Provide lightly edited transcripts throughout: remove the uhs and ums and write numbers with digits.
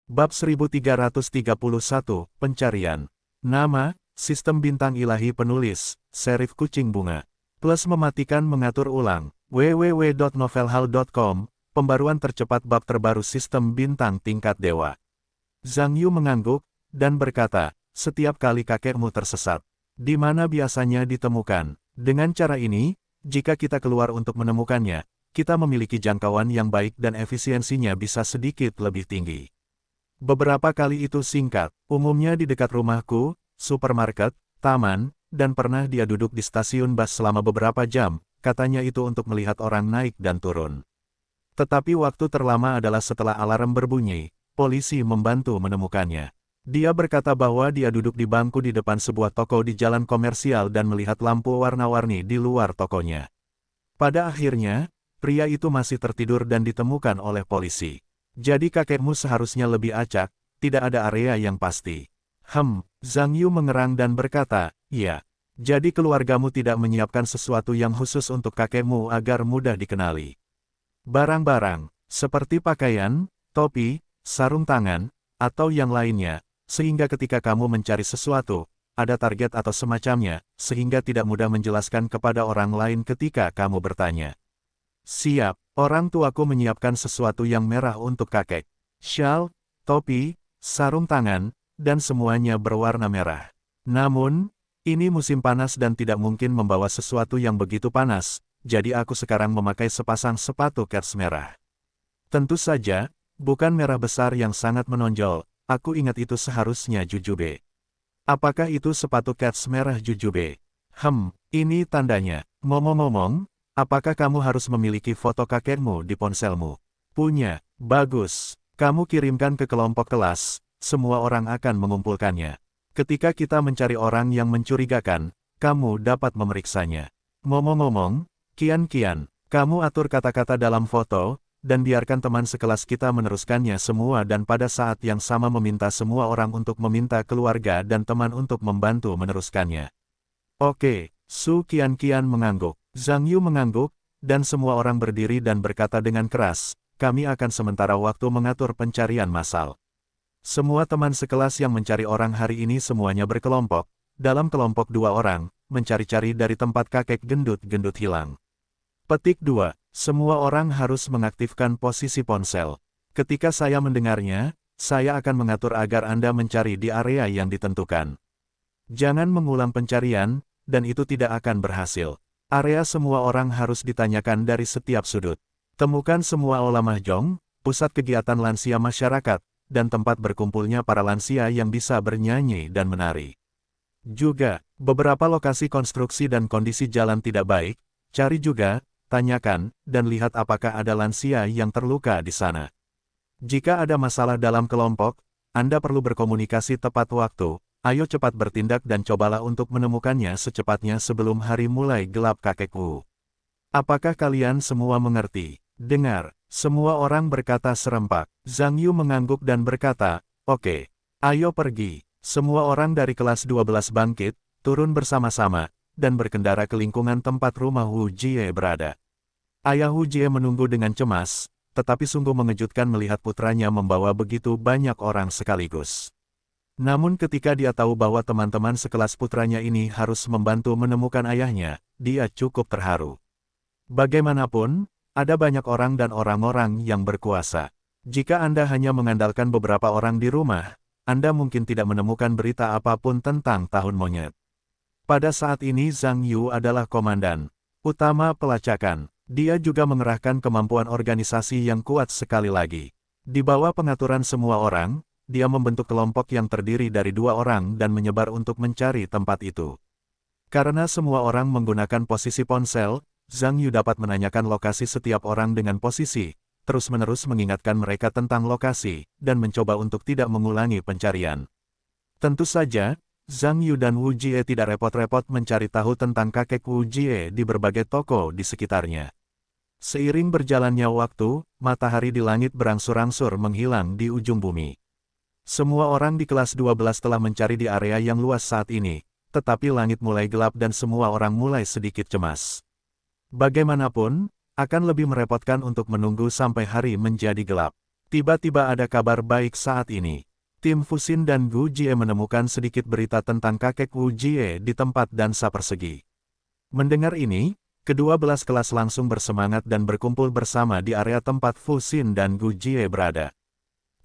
Bab 1331, Pencarian. Nama, Sistem Bintang Ilahi Penulis, Serif Kucing Bunga. Plus mematikan mengatur ulang, www.novelhal.com, pembaruan tercepat bab terbaru Sistem Bintang Tingkat Dewa. Zhang Yu mengangguk, dan berkata, setiap kali kakekmu tersesat, di mana biasanya ditemukan? Dengan cara ini, jika kita keluar untuk menemukannya, kita memiliki jangkauan yang baik dan efisiensinya bisa sedikit lebih tinggi. Beberapa kali itu singkat, umumnya di dekat rumahku, supermarket, taman, dan pernah dia duduk di stasiun bus selama beberapa jam, katanya itu untuk melihat orang naik dan turun. Tetapi waktu terlama adalah setelah alarm berbunyi, polisi membantu menemukannya. Dia berkata bahwa dia duduk di bangku di depan sebuah toko di jalan komersial dan melihat lampu warna-warni di luar tokonya. Pada akhirnya, pria itu masih tertidur dan ditemukan oleh polisi. Jadi kakekmu seharusnya lebih acak, tidak ada area yang pasti. Zhang Yu mengerang dan berkata, iya. Jadi keluargamu tidak menyiapkan sesuatu yang khusus untuk kakekmu agar mudah dikenali. Barang-barang, seperti pakaian, topi, sarung tangan, atau yang lainnya, sehingga ketika kamu mencari sesuatu, ada target atau semacamnya, sehingga tidak mudah menjelaskan kepada orang lain ketika kamu bertanya. Siap, orang tuaku menyiapkan sesuatu yang merah untuk kakek. Syal, topi, sarung tangan, dan semuanya berwarna merah. Namun, ini musim panas dan tidak mungkin membawa sesuatu yang begitu panas, jadi aku sekarang memakai sepasang sepatu kets merah. Tentu saja, bukan merah besar yang sangat menonjol, aku ingat itu seharusnya jujube. Apakah itu sepatu kets merah jujube? Ini tandanya. Ngomong-ngomong, apakah kamu harus memiliki foto kakekmu di ponselmu? Punya, bagus. Kamu kirimkan ke kelompok kelas, semua orang akan mengumpulkannya. Ketika kita mencari orang yang mencurigakan, kamu dapat memeriksanya. Ngomong-ngomong, Kian, kamu atur kata-kata dalam foto, dan biarkan teman sekelas kita meneruskannya semua dan pada saat yang sama meminta semua orang untuk meminta keluarga dan teman untuk membantu meneruskannya. Oke, Su Kian mengangguk. Zhang Yu mengangguk, dan semua orang berdiri dan berkata dengan keras, kami akan sementara waktu mengatur pencarian massal. Semua teman sekelas yang mencari orang hari ini semuanya berkelompok, dalam kelompok 2 orang, mencari-cari dari tempat kakek gendut-gendut hilang. Petik 2. Semua orang harus mengaktifkan posisi ponsel. Ketika saya mendengarnya, saya akan mengatur agar Anda mencari di area yang ditentukan. Jangan mengulang pencarian, dan itu tidak akan berhasil. Area semua orang harus ditanyakan dari setiap sudut. Temukan semua aula mahjong, pusat kegiatan lansia masyarakat, dan tempat berkumpulnya para lansia yang bisa bernyanyi dan menari. Juga, beberapa lokasi konstruksi dan kondisi jalan tidak baik, cari juga, tanyakan, dan lihat apakah ada lansia yang terluka di sana. Jika ada masalah dalam kelompok, Anda perlu berkomunikasi tepat waktu. Ayo cepat bertindak dan cobalah untuk menemukannya secepatnya sebelum hari mulai gelap kakekku. Apakah kalian semua mengerti? Dengar, semua orang berkata serempak. Zhang Yu mengangguk dan berkata, oke, ayo pergi. Semua orang dari kelas 12 bangkit, turun bersama-sama, dan berkendara ke lingkungan tempat rumah Wu Jie berada. Ayah Wu Jie menunggu dengan cemas, tetapi sungguh mengejutkan melihat putranya membawa begitu banyak orang sekaligus. Namun ketika dia tahu bahwa teman-teman sekelas putranya ini harus membantu menemukan ayahnya, dia cukup terharu. Bagaimanapun, ada banyak orang dan orang-orang yang berkuasa. Jika Anda hanya mengandalkan beberapa orang di rumah, Anda mungkin tidak menemukan berita apapun tentang tahun monyet. Pada saat ini Zhang Yu adalah komandan utama pelacakan. Dia juga mengerahkan kemampuan organisasi yang kuat sekali lagi. Di bawah pengaturan semua orang, dia membentuk kelompok yang terdiri dari 2 orang dan menyebar untuk mencari tempat itu. Karena semua orang menggunakan posisi ponsel, Zhang Yu dapat menanyakan lokasi setiap orang dengan posisi, terus-menerus mengingatkan mereka tentang lokasi, dan mencoba untuk tidak mengulangi pencarian. Tentu saja, Zhang Yu dan Wu Jie tidak repot-repot mencari tahu tentang kakek Wu Jie di berbagai toko di sekitarnya. Seiring berjalannya waktu, matahari di langit berangsur-angsur menghilang di ujung bumi. Semua orang di kelas 12 telah mencari di area yang luas saat ini, tetapi langit mulai gelap dan semua orang mulai sedikit cemas. Bagaimanapun, akan lebih merepotkan untuk menunggu sampai hari menjadi gelap. Tiba-tiba ada kabar baik saat ini. Tim Fuxin dan Gu Jie menemukan sedikit berita tentang kakek Wu Jie di tempat dansa persegi. Mendengar ini, kedua belas kelas langsung bersemangat dan berkumpul bersama di area tempat Fuxin dan Gu Jie berada.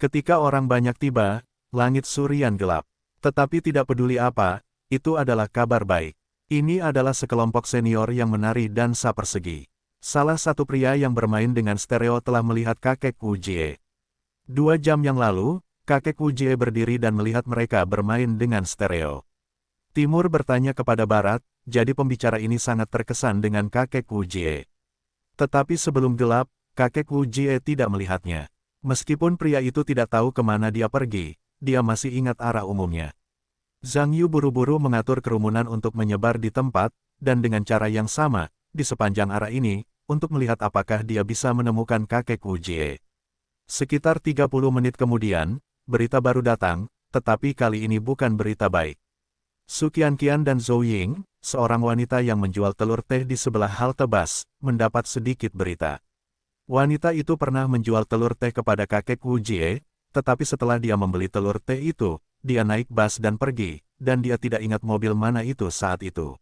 Ketika orang banyak tiba, langit surian gelap. Tetapi tidak peduli apa, itu adalah kabar baik. Ini adalah sekelompok senior yang menari dansa persegi. Salah satu pria yang bermain dengan stereo telah melihat kakek Wu Jie. 2 jam yang lalu, kakek Wu Jie berdiri dan melihat mereka bermain dengan stereo. Timur bertanya kepada Barat, jadi pembicara ini sangat terkesan dengan kakek Wu Jie. Tetapi sebelum gelap, kakek Wu Jie tidak melihatnya. Meskipun pria itu tidak tahu kemana dia pergi, dia masih ingat arah umumnya. Zhang Yu buru-buru mengatur kerumunan untuk menyebar di tempat, dan dengan cara yang sama, di sepanjang arah ini, untuk melihat apakah dia bisa menemukan kakek Wu Jie. Sekitar 30 menit kemudian, berita baru datang, tetapi kali ini bukan berita baik. Su Qianqian dan Zhou Ying, seorang wanita yang menjual telur teh di sebelah halte bus, mendapat sedikit berita. Wanita itu pernah menjual telur teh kepada kakek Wu Jie, tetapi setelah dia membeli telur teh itu, dia naik bus dan pergi, dan dia tidak ingat mobil mana itu saat itu.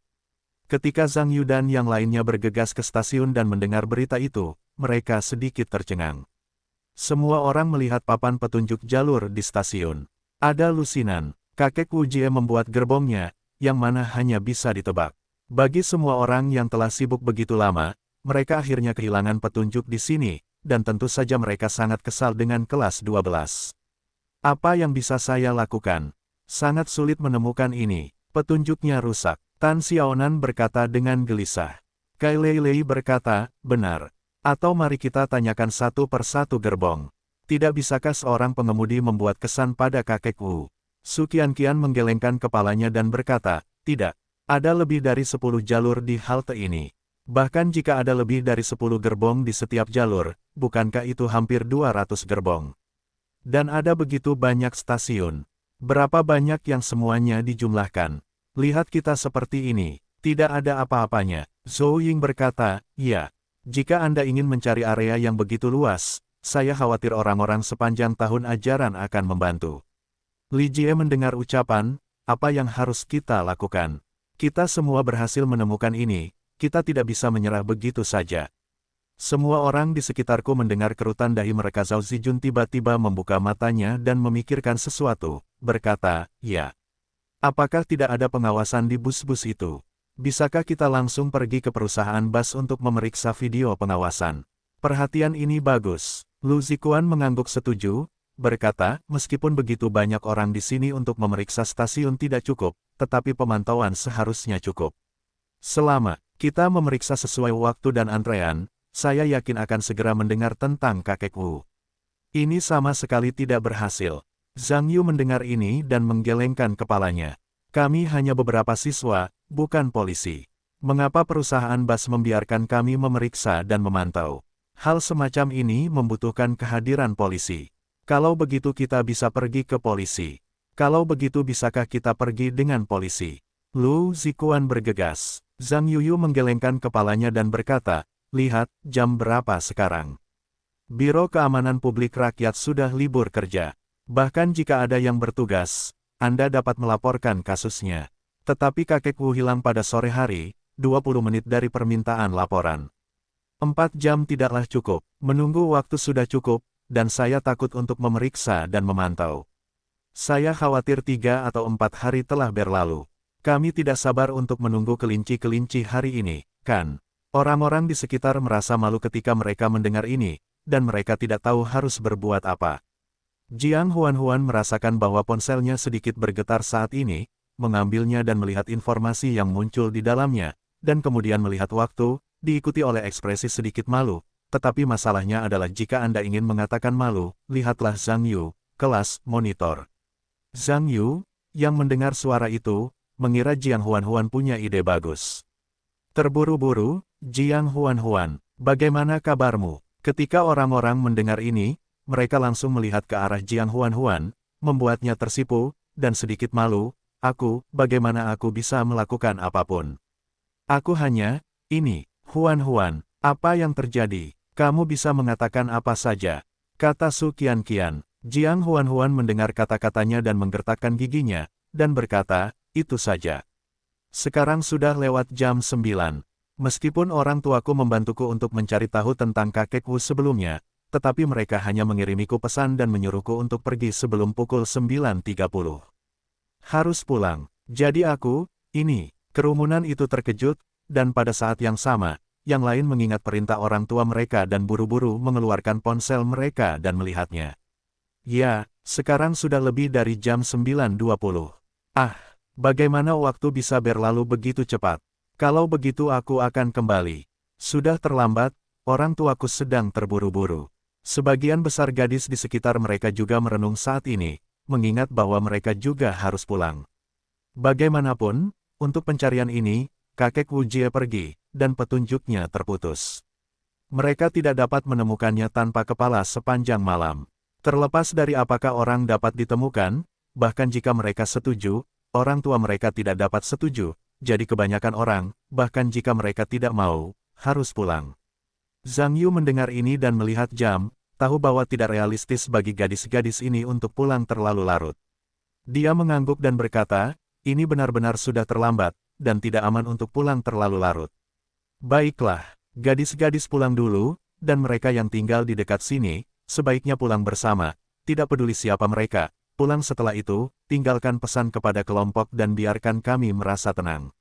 Ketika Zhang Yu dan yang lainnya bergegas ke stasiun dan mendengar berita itu, mereka sedikit tercengang. Semua orang melihat papan petunjuk jalur di stasiun. Ada lusinan, kakek Wu Jie membuat gerbongnya, yang mana hanya bisa ditebak. Bagi semua orang yang telah sibuk begitu lama, mereka akhirnya kehilangan petunjuk di sini, dan tentu saja mereka sangat kesal dengan kelas 12. Apa yang bisa saya lakukan? Sangat sulit menemukan ini, petunjuknya rusak. Tan Xiaonan berkata dengan gelisah. Kai Lei berkata, benar. Atau mari kita tanyakan satu persatu gerbong. Tidak bisakah seorang pengemudi membuat kesan pada kakek Wu? Su Qianqian menggelengkan kepalanya dan berkata, tidak. Ada lebih dari 10 jalur di halte ini. Bahkan jika ada lebih dari 10 gerbong di setiap jalur, bukankah itu hampir 200 gerbong? Dan ada begitu banyak stasiun. Berapa banyak yang semuanya dijumlahkan? Lihat kita seperti ini, tidak ada apa-apanya. Zhou Ying berkata, ya. Jika Anda ingin mencari area yang begitu luas, saya khawatir orang-orang sepanjang tahun ajaran akan membantu. Li Jie mendengar ucapan, apa yang harus kita lakukan? Kita semua berhasil menemukan ini, kita tidak bisa menyerah begitu saja. Semua orang di sekitarku mendengar kerutan dahi mereka. Zhao Zijun tiba-tiba membuka matanya dan memikirkan sesuatu, berkata, ya. Apakah tidak ada pengawasan di bus-bus itu? Bisakah kita langsung pergi ke perusahaan bus untuk memeriksa video pengawasan? Perhatian ini bagus. Lu Zikuan mengangguk setuju, berkata, meskipun begitu banyak orang di sini untuk memeriksa stasiun tidak cukup, tetapi pemantauan seharusnya cukup. Selama kita memeriksa sesuai waktu dan antrean, saya yakin akan segera mendengar tentang kakek Wu. Ini sama sekali tidak berhasil. Zhang Yu mendengar ini dan menggelengkan kepalanya. Kami hanya beberapa siswa, bukan polisi. Mengapa perusahaan bus membiarkan kami memeriksa dan memantau? Hal semacam ini membutuhkan kehadiran polisi. Kalau begitu kita bisa pergi ke polisi. Kalau begitu bisakah kita pergi dengan polisi? Lu Zikuan bergegas. Zhang Yuyu menggelengkan kepalanya dan berkata, lihat, jam berapa sekarang? Biro Keamanan Publik Rakyat sudah libur kerja. Bahkan jika ada yang bertugas, Anda dapat melaporkan kasusnya. Tetapi kakek Wu hilang pada sore hari, 20 menit dari permintaan laporan. 4 jam tidaklah cukup, menunggu waktu sudah cukup, dan saya takut untuk memeriksa dan memantau. Saya khawatir 3 atau 4 hari telah berlalu. Kami tidak sabar untuk menunggu kelinci-kelinci hari ini, kan? Orang-orang di sekitar merasa malu ketika mereka mendengar ini, dan mereka tidak tahu harus berbuat apa. Jiang Huan merasakan bahwa ponselnya sedikit bergetar saat ini, mengambilnya dan melihat informasi yang muncul di dalamnya, dan kemudian melihat waktu, diikuti oleh ekspresi sedikit malu, tetapi masalahnya adalah jika Anda ingin mengatakan malu, lihatlah Zhang Yu, kelas monitor. Zhang Yu, yang mendengar suara itu, mengira Jiang Huan punya ide bagus. Terburu-buru, Jiang Huan, bagaimana kabarmu? Ketika orang-orang mendengar ini, mereka langsung melihat ke arah Jiang Huan, membuatnya tersipu, dan sedikit malu, bagaimana aku bisa melakukan apapun? Aku hanya, ini, Huan, apa yang terjadi? Kamu bisa mengatakan apa saja. kata Su Qianqian. Jiang Huan-Huan mendengar kata-katanya dan menggertakkan giginya, dan berkata, itu saja. Sekarang sudah lewat jam 9. Meskipun orang tuaku membantuku untuk mencari tahu tentang kakekku sebelumnya, tetapi mereka hanya mengirimiku pesan dan menyuruhku untuk pergi sebelum pukul 9.30. Harus pulang. Jadi kerumunan itu terkejut, dan pada saat yang sama, yang lain mengingat perintah orang tua mereka dan buru-buru mengeluarkan ponsel mereka dan melihatnya. Ya, sekarang sudah lebih dari jam 9.20. Ah, bagaimana waktu bisa berlalu begitu cepat? Kalau begitu aku akan kembali. Sudah terlambat, orang tuaku sedang terburu-buru. Sebagian besar gadis di sekitar mereka juga merenung saat ini, mengingat bahwa mereka juga harus pulang. Bagaimanapun, untuk pencarian ini, kakek Wu Jie pergi, dan petunjuknya terputus. Mereka tidak dapat menemukannya tanpa kepala sepanjang malam. Terlepas dari apakah orang dapat ditemukan, bahkan jika mereka setuju, orang tua mereka tidak dapat setuju, jadi kebanyakan orang, bahkan jika mereka tidak mau, harus pulang. Zhang Yu mendengar ini dan melihat jam, tahu bahwa tidak realistis bagi gadis-gadis ini untuk pulang terlalu larut. Dia mengangguk dan berkata, ini benar-benar sudah terlambat, dan tidak aman untuk pulang terlalu larut. Baiklah, gadis-gadis pulang dulu, dan mereka yang tinggal di dekat sini, sebaiknya pulang bersama, tidak peduli siapa mereka. Pulang setelah itu, tinggalkan pesan kepada kelompok dan biarkan kami merasa tenang.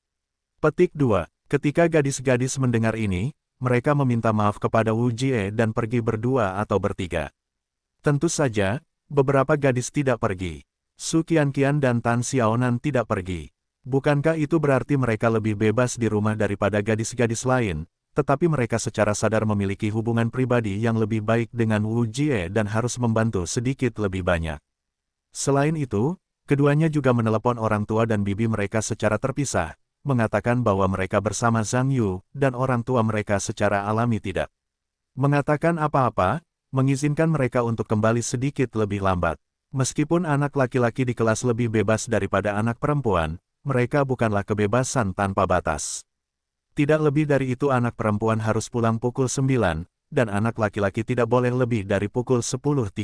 Petik 2. Ketika gadis-gadis mendengar ini, mereka meminta maaf kepada Wu Jie dan pergi berdua atau bertiga. Tentu saja, beberapa gadis tidak pergi. Su Qianqian dan Tan Xiaonan tidak pergi. Bukankah itu berarti mereka lebih bebas di rumah daripada gadis-gadis lain, tetapi mereka secara sadar memiliki hubungan pribadi yang lebih baik dengan Wu Jie dan harus membantu sedikit lebih banyak. Selain itu, keduanya juga menelepon orang tua dan bibi mereka secara terpisah, mengatakan bahwa mereka bersama Zhang Yu, dan orang tua mereka secara alami tidak mengatakan apa-apa, mengizinkan mereka untuk kembali sedikit lebih lambat. Meskipun anak laki-laki di kelas lebih bebas daripada anak perempuan, mereka bukanlah kebebasan tanpa batas. Tidak lebih dari itu anak perempuan harus pulang pukul 9, dan anak laki-laki tidak boleh lebih dari pukul 10.30.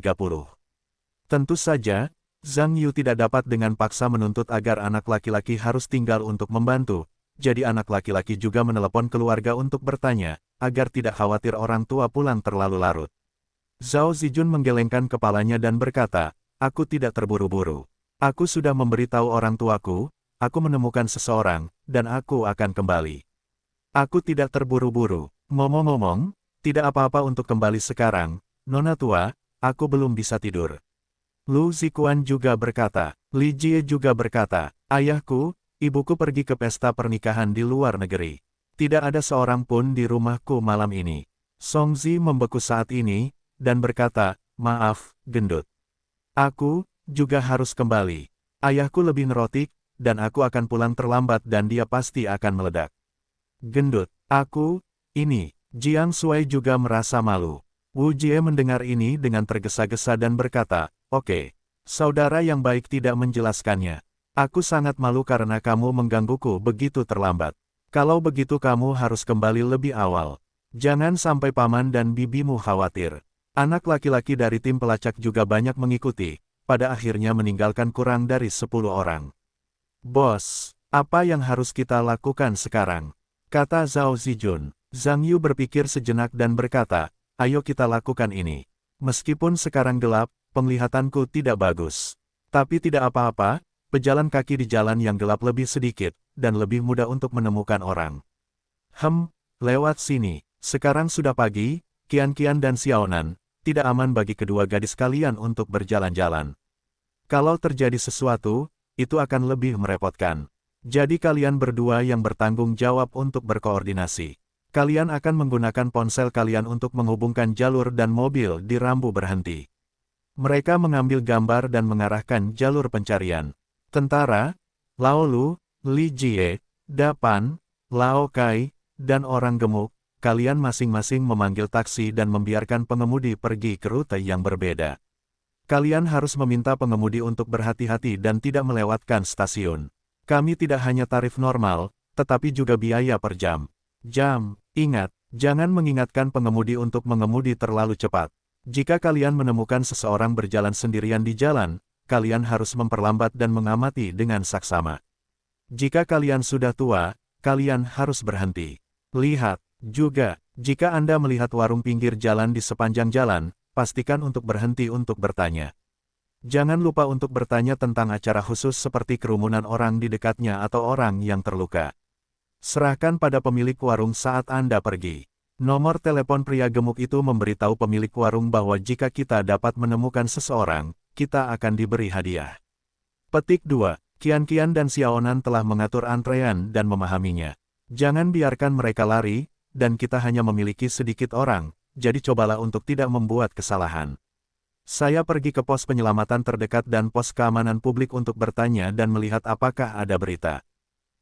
Tentu saja, Zhang Yu tidak dapat dengan paksa menuntut agar anak laki-laki harus tinggal untuk membantu, jadi anak laki-laki juga menelepon keluarga untuk bertanya, agar tidak khawatir orang tua pulang terlalu larut. Zhao Zijun menggelengkan kepalanya dan berkata, aku tidak terburu-buru. Aku sudah memberitahu orang tuaku, aku menemukan seseorang, dan aku akan kembali. Aku tidak terburu-buru. Ngomong-ngomong, tidak apa-apa untuk kembali sekarang, Nona tua, aku belum bisa tidur. Lu Zikuan juga berkata. Li Jie juga berkata, ayahku, ibuku pergi ke pesta pernikahan di luar negeri. Tidak ada seorang pun di rumahku malam ini. Song Zi membeku saat ini, dan berkata, maaf, gendut. Aku juga harus kembali. Ayahku lebih nerotik, dan aku akan pulang terlambat dan dia pasti akan meledak. Gendut, Jiang Sui juga merasa malu. Wu Jie mendengar ini dengan tergesa-gesa dan berkata, oke, saudara yang baik tidak menjelaskannya. Aku sangat malu karena kamu menggangguku begitu terlambat. Kalau begitu kamu harus kembali lebih awal. Jangan sampai paman dan bibimu khawatir. Anak laki-laki dari tim pelacak juga banyak mengikuti, pada akhirnya meninggalkan kurang dari 10 orang. Bos, apa yang harus kita lakukan sekarang? Kata Zhao Zijun. Zhang Yu berpikir sejenak dan berkata, ayo kita lakukan ini. Meskipun sekarang gelap, penglihatanku tidak bagus. Tapi tidak apa-apa, pejalan kaki di jalan yang gelap lebih sedikit, dan lebih mudah untuk menemukan orang. Lewat sini. Sekarang sudah pagi, Qianqian dan Xiaonan, tidak aman bagi kedua gadis kalian untuk berjalan-jalan. Kalau terjadi sesuatu, itu akan lebih merepotkan. Jadi kalian berdua yang bertanggung jawab untuk berkoordinasi. Kalian akan menggunakan ponsel kalian untuk menghubungkan jalur dan mobil di rambu berhenti. Mereka mengambil gambar dan mengarahkan jalur pencarian. Tentara, Lao Lu, Li Jie, Dapan, Lao Kai, dan orang gemuk, kalian masing-masing memanggil taksi dan membiarkan pengemudi pergi ke rute yang berbeda. Kalian harus meminta pengemudi untuk berhati-hati dan tidak melewatkan stasiun. Kami tidak hanya tarif normal, tetapi juga biaya per jam. Ingat, jangan mengingatkan pengemudi untuk mengemudi terlalu cepat. Jika kalian menemukan seseorang berjalan sendirian di jalan, kalian harus memperlambat dan mengamati dengan saksama. Jika kalian sudah tua, kalian harus berhenti. Lihat, juga, jika Anda melihat warung pinggir jalan di sepanjang jalan, pastikan untuk berhenti untuk bertanya. Jangan lupa untuk bertanya tentang acara khusus seperti kerumunan orang di dekatnya atau orang yang terluka. Serahkan pada pemilik warung saat Anda pergi. Nomor telepon pria gemuk itu memberitahu pemilik warung bahwa jika kita dapat menemukan seseorang, kita akan diberi hadiah. Petik 2. Qian dan Xiaonan telah mengatur antrean dan memahaminya. Jangan biarkan mereka lari, dan kita hanya memiliki sedikit orang, jadi cobalah untuk tidak membuat kesalahan. Saya pergi ke pos penyelamatan terdekat dan pos keamanan publik untuk bertanya dan melihat apakah ada berita.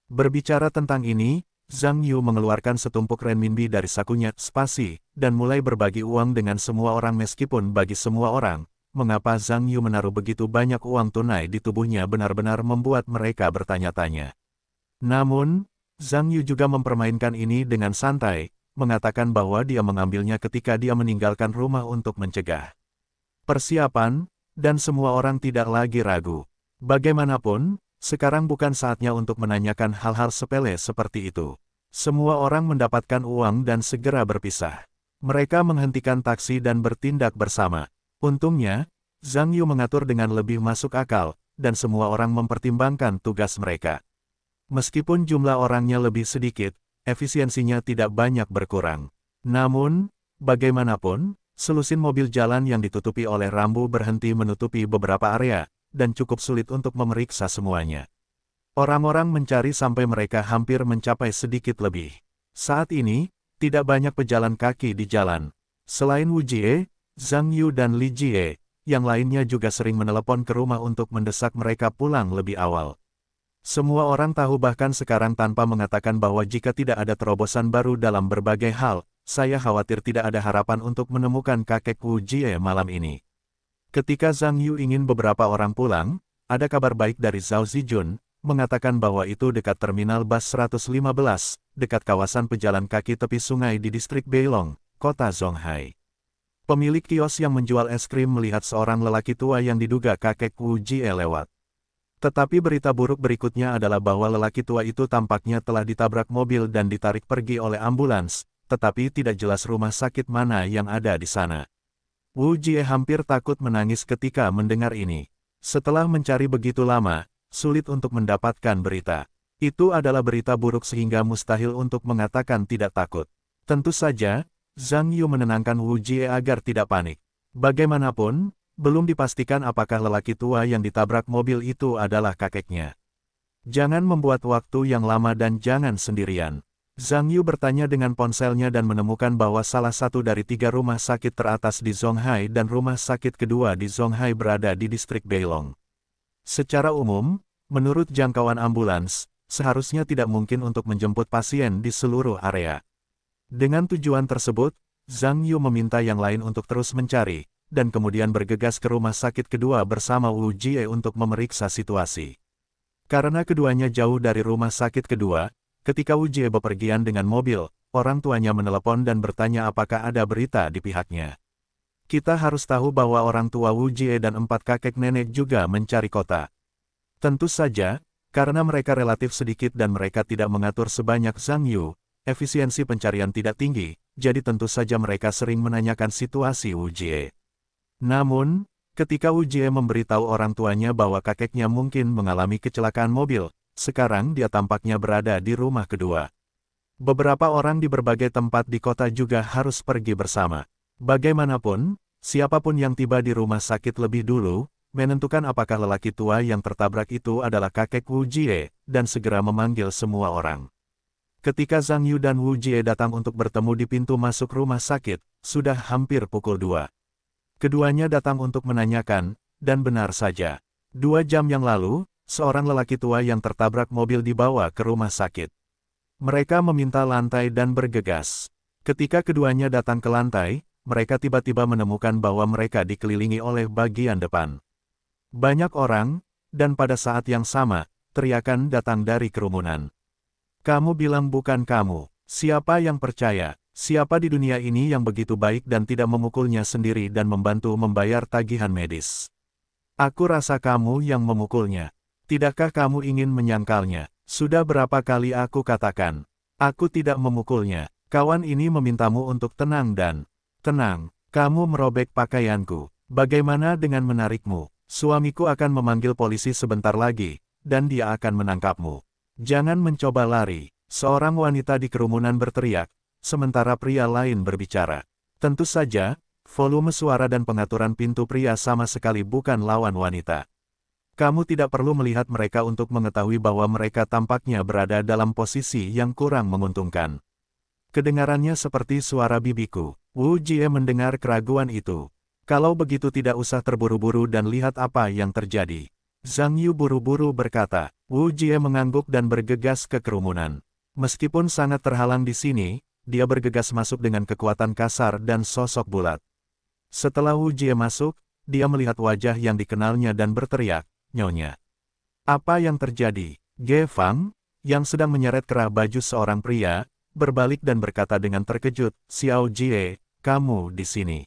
Berbicara tentang ini, Zhang Yu mengeluarkan setumpuk renminbi dari sakunya, spasi, dan mulai berbagi uang dengan semua orang meskipun bagi semua orang. Mengapa Zhang Yu menaruh begitu banyak uang tunai di tubuhnya benar-benar membuat mereka bertanya-tanya. Namun, Zhang Yu juga mempermainkan ini dengan santai, mengatakan bahwa dia mengambilnya ketika dia meninggalkan rumah untuk mencegah persiapan, dan semua orang tidak lagi ragu. Bagaimanapun, sekarang bukan saatnya untuk menanyakan hal-hal sepele seperti itu. Semua orang mendapatkan uang dan segera berpisah. Mereka menghentikan taksi dan bertindak bersama. Untungnya, Zhang Yu mengatur dengan lebih masuk akal, dan semua orang mempertimbangkan tugas mereka. Meskipun jumlah orangnya lebih sedikit, efisiensinya tidak banyak berkurang. Namun, bagaimanapun, selusin mobil jalan yang ditutupi oleh rambu berhenti menutupi beberapa area, dan cukup sulit untuk memeriksa semuanya. Orang-orang mencari sampai mereka hampir mencapai sedikit lebih. Saat ini, tidak banyak pejalan kaki di jalan. Selain Wu Jie, Zhang Yu dan Li Jie, yang lainnya juga sering menelepon ke rumah untuk mendesak mereka pulang lebih awal. Semua orang tahu bahkan sekarang tanpa mengatakan bahwa jika tidak ada terobosan baru dalam berbagai hal, saya khawatir tidak ada harapan untuk menemukan kakek Wu Jie malam ini. Ketika Zhang Yu ingin beberapa orang pulang, ada kabar baik dari Zhao Zijun, mengatakan bahwa itu dekat terminal bus 115, dekat kawasan pejalan kaki tepi sungai di distrik Beilong, kota Zhonghai. Pemilik kios yang menjual es krim melihat seorang lelaki tua yang diduga kakek Wu Jie lewat. Tetapi berita buruk berikutnya adalah bahwa lelaki tua itu tampaknya telah ditabrak mobil dan ditarik pergi oleh ambulans, tetapi tidak jelas rumah sakit mana yang ada di sana. Wu Jie hampir takut menangis ketika mendengar ini. Setelah mencari begitu lama, sulit untuk mendapatkan berita. Itu adalah berita buruk sehingga mustahil untuk mengatakan tidak takut. Tentu saja, Zhang Yu menenangkan Wu Jie agar tidak panik. Bagaimanapun, belum dipastikan apakah lelaki tua yang ditabrak mobil itu adalah kakeknya. Jangan membuat waktu yang lama dan jangan sendirian. Zhang Yu bertanya dengan ponselnya dan menemukan bahwa salah satu dari 3 rumah sakit teratas di Zhonghai dan rumah sakit kedua di Zhonghai berada di distrik Beilong. Secara umum, menurut jangkauan ambulans, seharusnya tidak mungkin untuk menjemput pasien di seluruh area. Dengan tujuan tersebut, Zhang Yu meminta yang lain untuk terus mencari, dan kemudian bergegas ke rumah sakit kedua bersama Wu Jie untuk memeriksa situasi. Karena keduanya jauh dari rumah sakit kedua, ketika Wu Jie bepergian dengan mobil, orang tuanya menelepon dan bertanya apakah ada berita di pihaknya. Kita harus tahu bahwa orang tua Wu Jie dan 4 kakek nenek juga mencari kota. Tentu saja, karena mereka relatif sedikit dan mereka tidak mengatur sebanyak Zhang Yu, efisiensi pencarian tidak tinggi, jadi tentu saja mereka sering menanyakan situasi Wu Jie. Namun, ketika Wu Jie memberitahu orang tuanya bahwa kakeknya mungkin mengalami kecelakaan mobil, sekarang dia tampaknya berada di rumah kedua. Beberapa orang di berbagai tempat di kota juga harus pergi bersama. Bagaimanapun, siapapun yang tiba di rumah sakit lebih dulu, menentukan apakah lelaki tua yang tertabrak itu adalah kakek Wu Jie, dan segera memanggil semua orang. Ketika Zhang Yu dan Wu Jie datang untuk bertemu di pintu masuk rumah sakit, sudah hampir pukul 2. Keduanya datang untuk menanyakan, dan benar saja. 2 jam yang lalu, seorang lelaki tua yang tertabrak mobil dibawa ke rumah sakit. Mereka meminta lantai dan bergegas. Ketika keduanya datang ke lantai, mereka tiba-tiba menemukan bahwa mereka dikelilingi oleh bagian depan. Banyak orang, dan pada saat yang sama, teriakan datang dari kerumunan. Kamu bilang bukan kamu, siapa yang percaya? Siapa di dunia ini yang begitu baik dan tidak memukulnya sendiri dan membantu membayar tagihan medis? Aku rasa kamu yang memukulnya. Tidakkah kamu ingin menyangkalnya? Sudah berapa kali aku katakan. Aku tidak memukulnya. Kawan ini memintamu untuk tenang dan... Tenang, kamu merobek pakaianku. Bagaimana dengan menarikmu? Suamiku akan memanggil polisi sebentar lagi, dan dia akan menangkapmu. Jangan mencoba lari. Seorang wanita di kerumunan berteriak, sementara pria lain berbicara. Tentu saja, volume suara dan pengaturan pintu pria sama sekali bukan lawan wanita. Kamu tidak perlu melihat mereka untuk mengetahui bahwa mereka tampaknya berada dalam posisi yang kurang menguntungkan. Kedengarannya seperti suara bibiku. Wu Jie mendengar keraguan itu. Kalau begitu tidak usah terburu-buru dan lihat apa yang terjadi. Zhang Yu buru-buru berkata. Wu Jie mengangguk dan bergegas ke kerumunan. Meskipun sangat terhalang di sini, dia bergegas masuk dengan kekuatan kasar dan sosok bulat. Setelah Wu Jie masuk, dia melihat wajah yang dikenalnya dan berteriak, "Nyonya." Apa yang terjadi? Ge Fang, yang sedang menyeret kerah baju seorang pria, berbalik dan berkata dengan terkejut, "Xiao Jie, kamu di sini.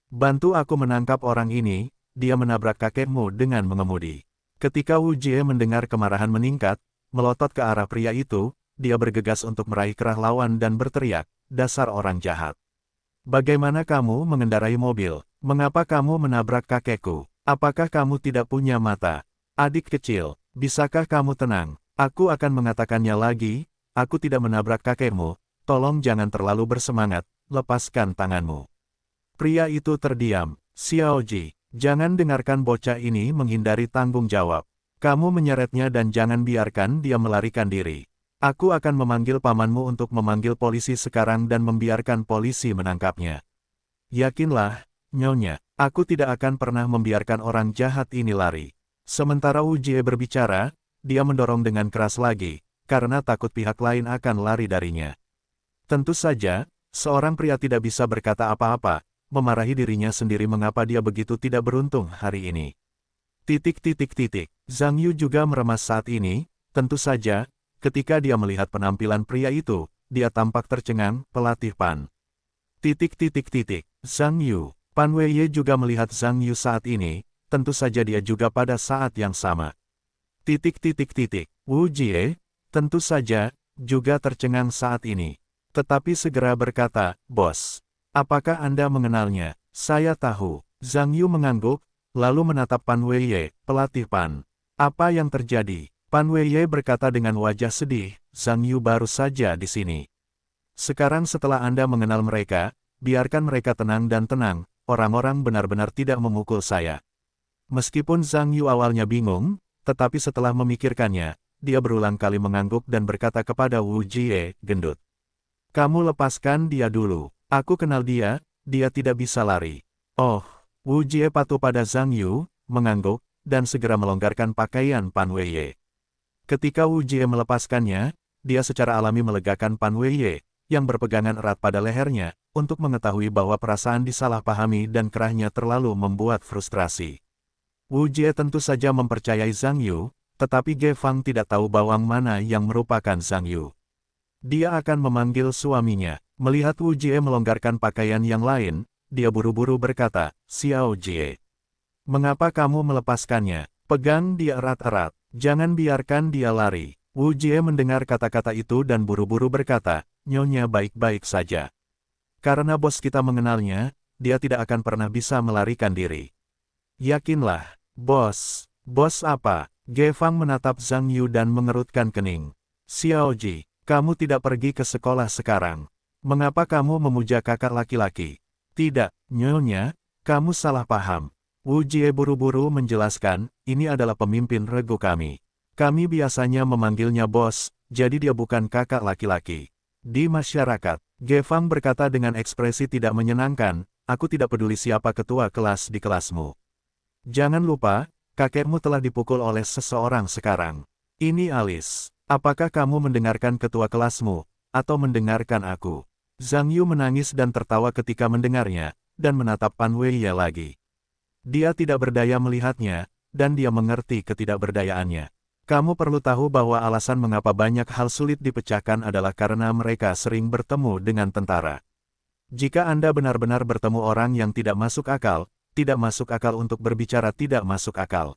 Bantu aku menangkap orang ini, dia menabrak kakekmu dengan mengemudi." Ketika Wu Jie mendengar kemarahan meningkat, melotot ke arah pria itu, dia bergegas untuk meraih kerah lawan dan berteriak, "Dasar orang jahat. Bagaimana kamu mengendarai mobil? Mengapa kamu menabrak kakekku? Apakah kamu tidak punya mata? Adik kecil, bisakah kamu tenang? Aku akan mengatakannya lagi, aku tidak menabrak kakekmu, tolong jangan terlalu bersemangat, lepaskan tanganmu." Pria itu terdiam. "Xiao Ji, jangan dengarkan bocah ini menghindari tanggung jawab. Kamu menyeretnya dan jangan biarkan dia melarikan diri. Aku akan memanggil pamanmu untuk memanggil polisi sekarang dan membiarkan polisi menangkapnya." "Yakinlah, Nyonya, aku tidak akan pernah membiarkan orang jahat ini lari." Sementara Wu Jie berbicara, dia mendorong dengan keras lagi, karena takut pihak lain akan lari darinya. Tentu saja, seorang pria tidak bisa berkata apa-apa, memarahi dirinya sendiri mengapa dia begitu tidak beruntung hari ini. Zhang Yu juga meremas saat ini, tentu saja, ketika dia melihat penampilan pria itu, dia tampak tercengang, pelatih Pan. Zhang Yu. Pan Weiye juga melihat Zhang Yu saat ini, tentu saja dia juga pada saat yang sama. Wu Jie, tentu saja, juga tercengang saat ini. Tetapi segera berkata, "Bos, apakah Anda mengenalnya?" "Saya tahu." Zhang Yu mengangguk, lalu menatap Pan Weiye, pelatih Pan. "Apa yang terjadi?" Pan Weiye berkata dengan wajah sedih, "Zhang Yu baru saja di sini. Sekarang setelah Anda mengenal mereka, biarkan mereka tenang dan tenang, orang-orang benar-benar tidak memukul saya." Meskipun Zhang Yu awalnya bingung, tetapi setelah memikirkannya, dia berulang kali mengangguk dan berkata kepada Wu Jie, "Gendut. Kamu lepaskan dia dulu. Aku kenal dia, dia tidak bisa lari." "Oh." Wu Jie patuh pada Zhang Yu, mengangguk, dan segera melonggarkan pakaian Pan Weiye. Ketika Wu Jie melepaskannya, dia secara alami melegakan Pan Weiye, yang berpegangan erat pada lehernya, untuk mengetahui bahwa perasaan disalahpahami dan kerahnya terlalu membuat frustrasi. Wu Jie tentu saja mempercayai Zhang Yu, tetapi Ge Fang tidak tahu bawang mana yang merupakan Zhang Yu. Dia akan memanggil suaminya. Melihat Wu Jie melonggarkan pakaian yang lain, dia buru-buru berkata, "Xiao Jie, mengapa kamu melepaskannya? Pegang dia erat-erat. Jangan biarkan dia lari." Wu Jie mendengar kata-kata itu dan buru-buru berkata, "Nyonya baik-baik saja. Karena bos kita mengenalnya, dia tidak akan pernah bisa melarikan diri." "Yakinlah, bos." "Bos apa?" Ge Fang menatap Zhang Yu dan mengerutkan kening. "Xiao Ji, kamu tidak pergi ke sekolah sekarang. Mengapa kamu memuja kakak laki-laki?" "Tidak, Nyonya, kamu salah paham." Wu Jie buru-buru menjelaskan, "Ini adalah pemimpin regu kami. Kami biasanya memanggilnya bos, jadi dia bukan kakak laki-laki." Di masyarakat, Ge Fang berkata dengan ekspresi tidak menyenangkan, "Aku tidak peduli siapa ketua kelas di kelasmu. Jangan lupa, kakekmu telah dipukul oleh seseorang sekarang. Ini Alice. Apakah kamu mendengarkan ketua kelasmu, atau mendengarkan aku?" Zhang Yu menangis dan tertawa ketika mendengarnya, dan menatap Pan Weiye lagi. Dia tidak berdaya melihatnya, dan dia mengerti ketidakberdayaannya. Kamu perlu tahu bahwa alasan mengapa banyak hal sulit dipecahkan adalah karena mereka sering bertemu dengan tentara. Jika Anda benar-benar bertemu orang yang tidak masuk akal untuk berbicara tidak masuk akal.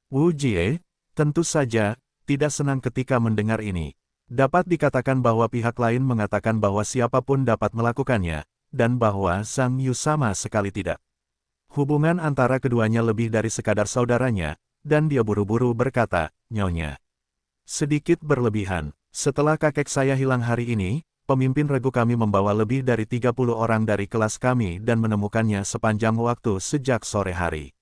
Wu Jie, tentu saja, tidak senang ketika mendengar ini. Dapat dikatakan bahwa pihak lain mengatakan bahwa siapapun dapat melakukannya, dan bahwa Zhang Yu sama sekali tidak. Hubungan antara keduanya lebih dari sekadar saudaranya, dan dia buru-buru berkata, "Nyonya. Sedikit berlebihan. Setelah kakek saya hilang hari ini, pemimpin regu kami membawa lebih dari 30 orang dari kelas kami dan menemukannya sepanjang waktu sejak sore hari.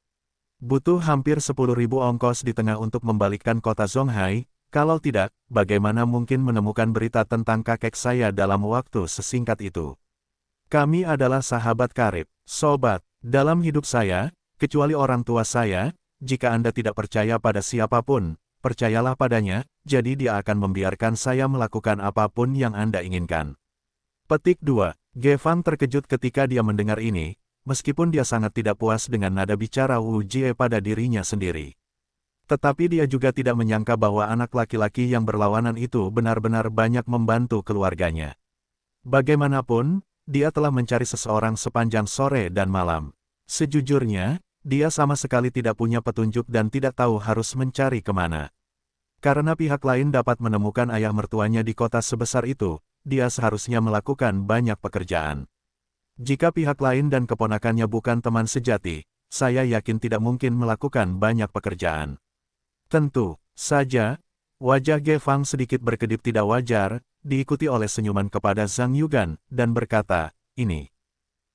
Butuh hampir 10.000 ongkos di tengah untuk membalikkan kota Zonghai, kalau tidak, bagaimana mungkin menemukan berita tentang kakek saya dalam waktu sesingkat itu? Kami adalah sahabat karib, sobat, dalam hidup saya, kecuali orang tua saya. Jika Anda tidak percaya pada siapapun, percayalah padanya, jadi dia akan membiarkan saya melakukan apapun yang Anda inginkan." Petik 2. Ge Fang terkejut ketika dia mendengar ini, meskipun dia sangat tidak puas dengan nada bicara Wu Jie pada dirinya sendiri. Tetapi dia juga tidak menyangka bahwa anak laki-laki yang berlawanan itu benar-benar banyak membantu keluarganya. Bagaimanapun, dia telah mencari seseorang sepanjang sore dan malam. Sejujurnya, dia sama sekali tidak punya petunjuk dan tidak tahu harus mencari kemana. Karena pihak lain dapat menemukan ayah mertuanya di kota sebesar itu, dia seharusnya melakukan banyak pekerjaan. Jika pihak lain dan keponakannya bukan teman sejati, saya yakin tidak mungkin melakukan banyak pekerjaan. Tentu saja, wajah Ge Fang sedikit berkedip tidak wajar, diikuti oleh senyuman kepada Zhang Yugan, dan berkata, "Ini.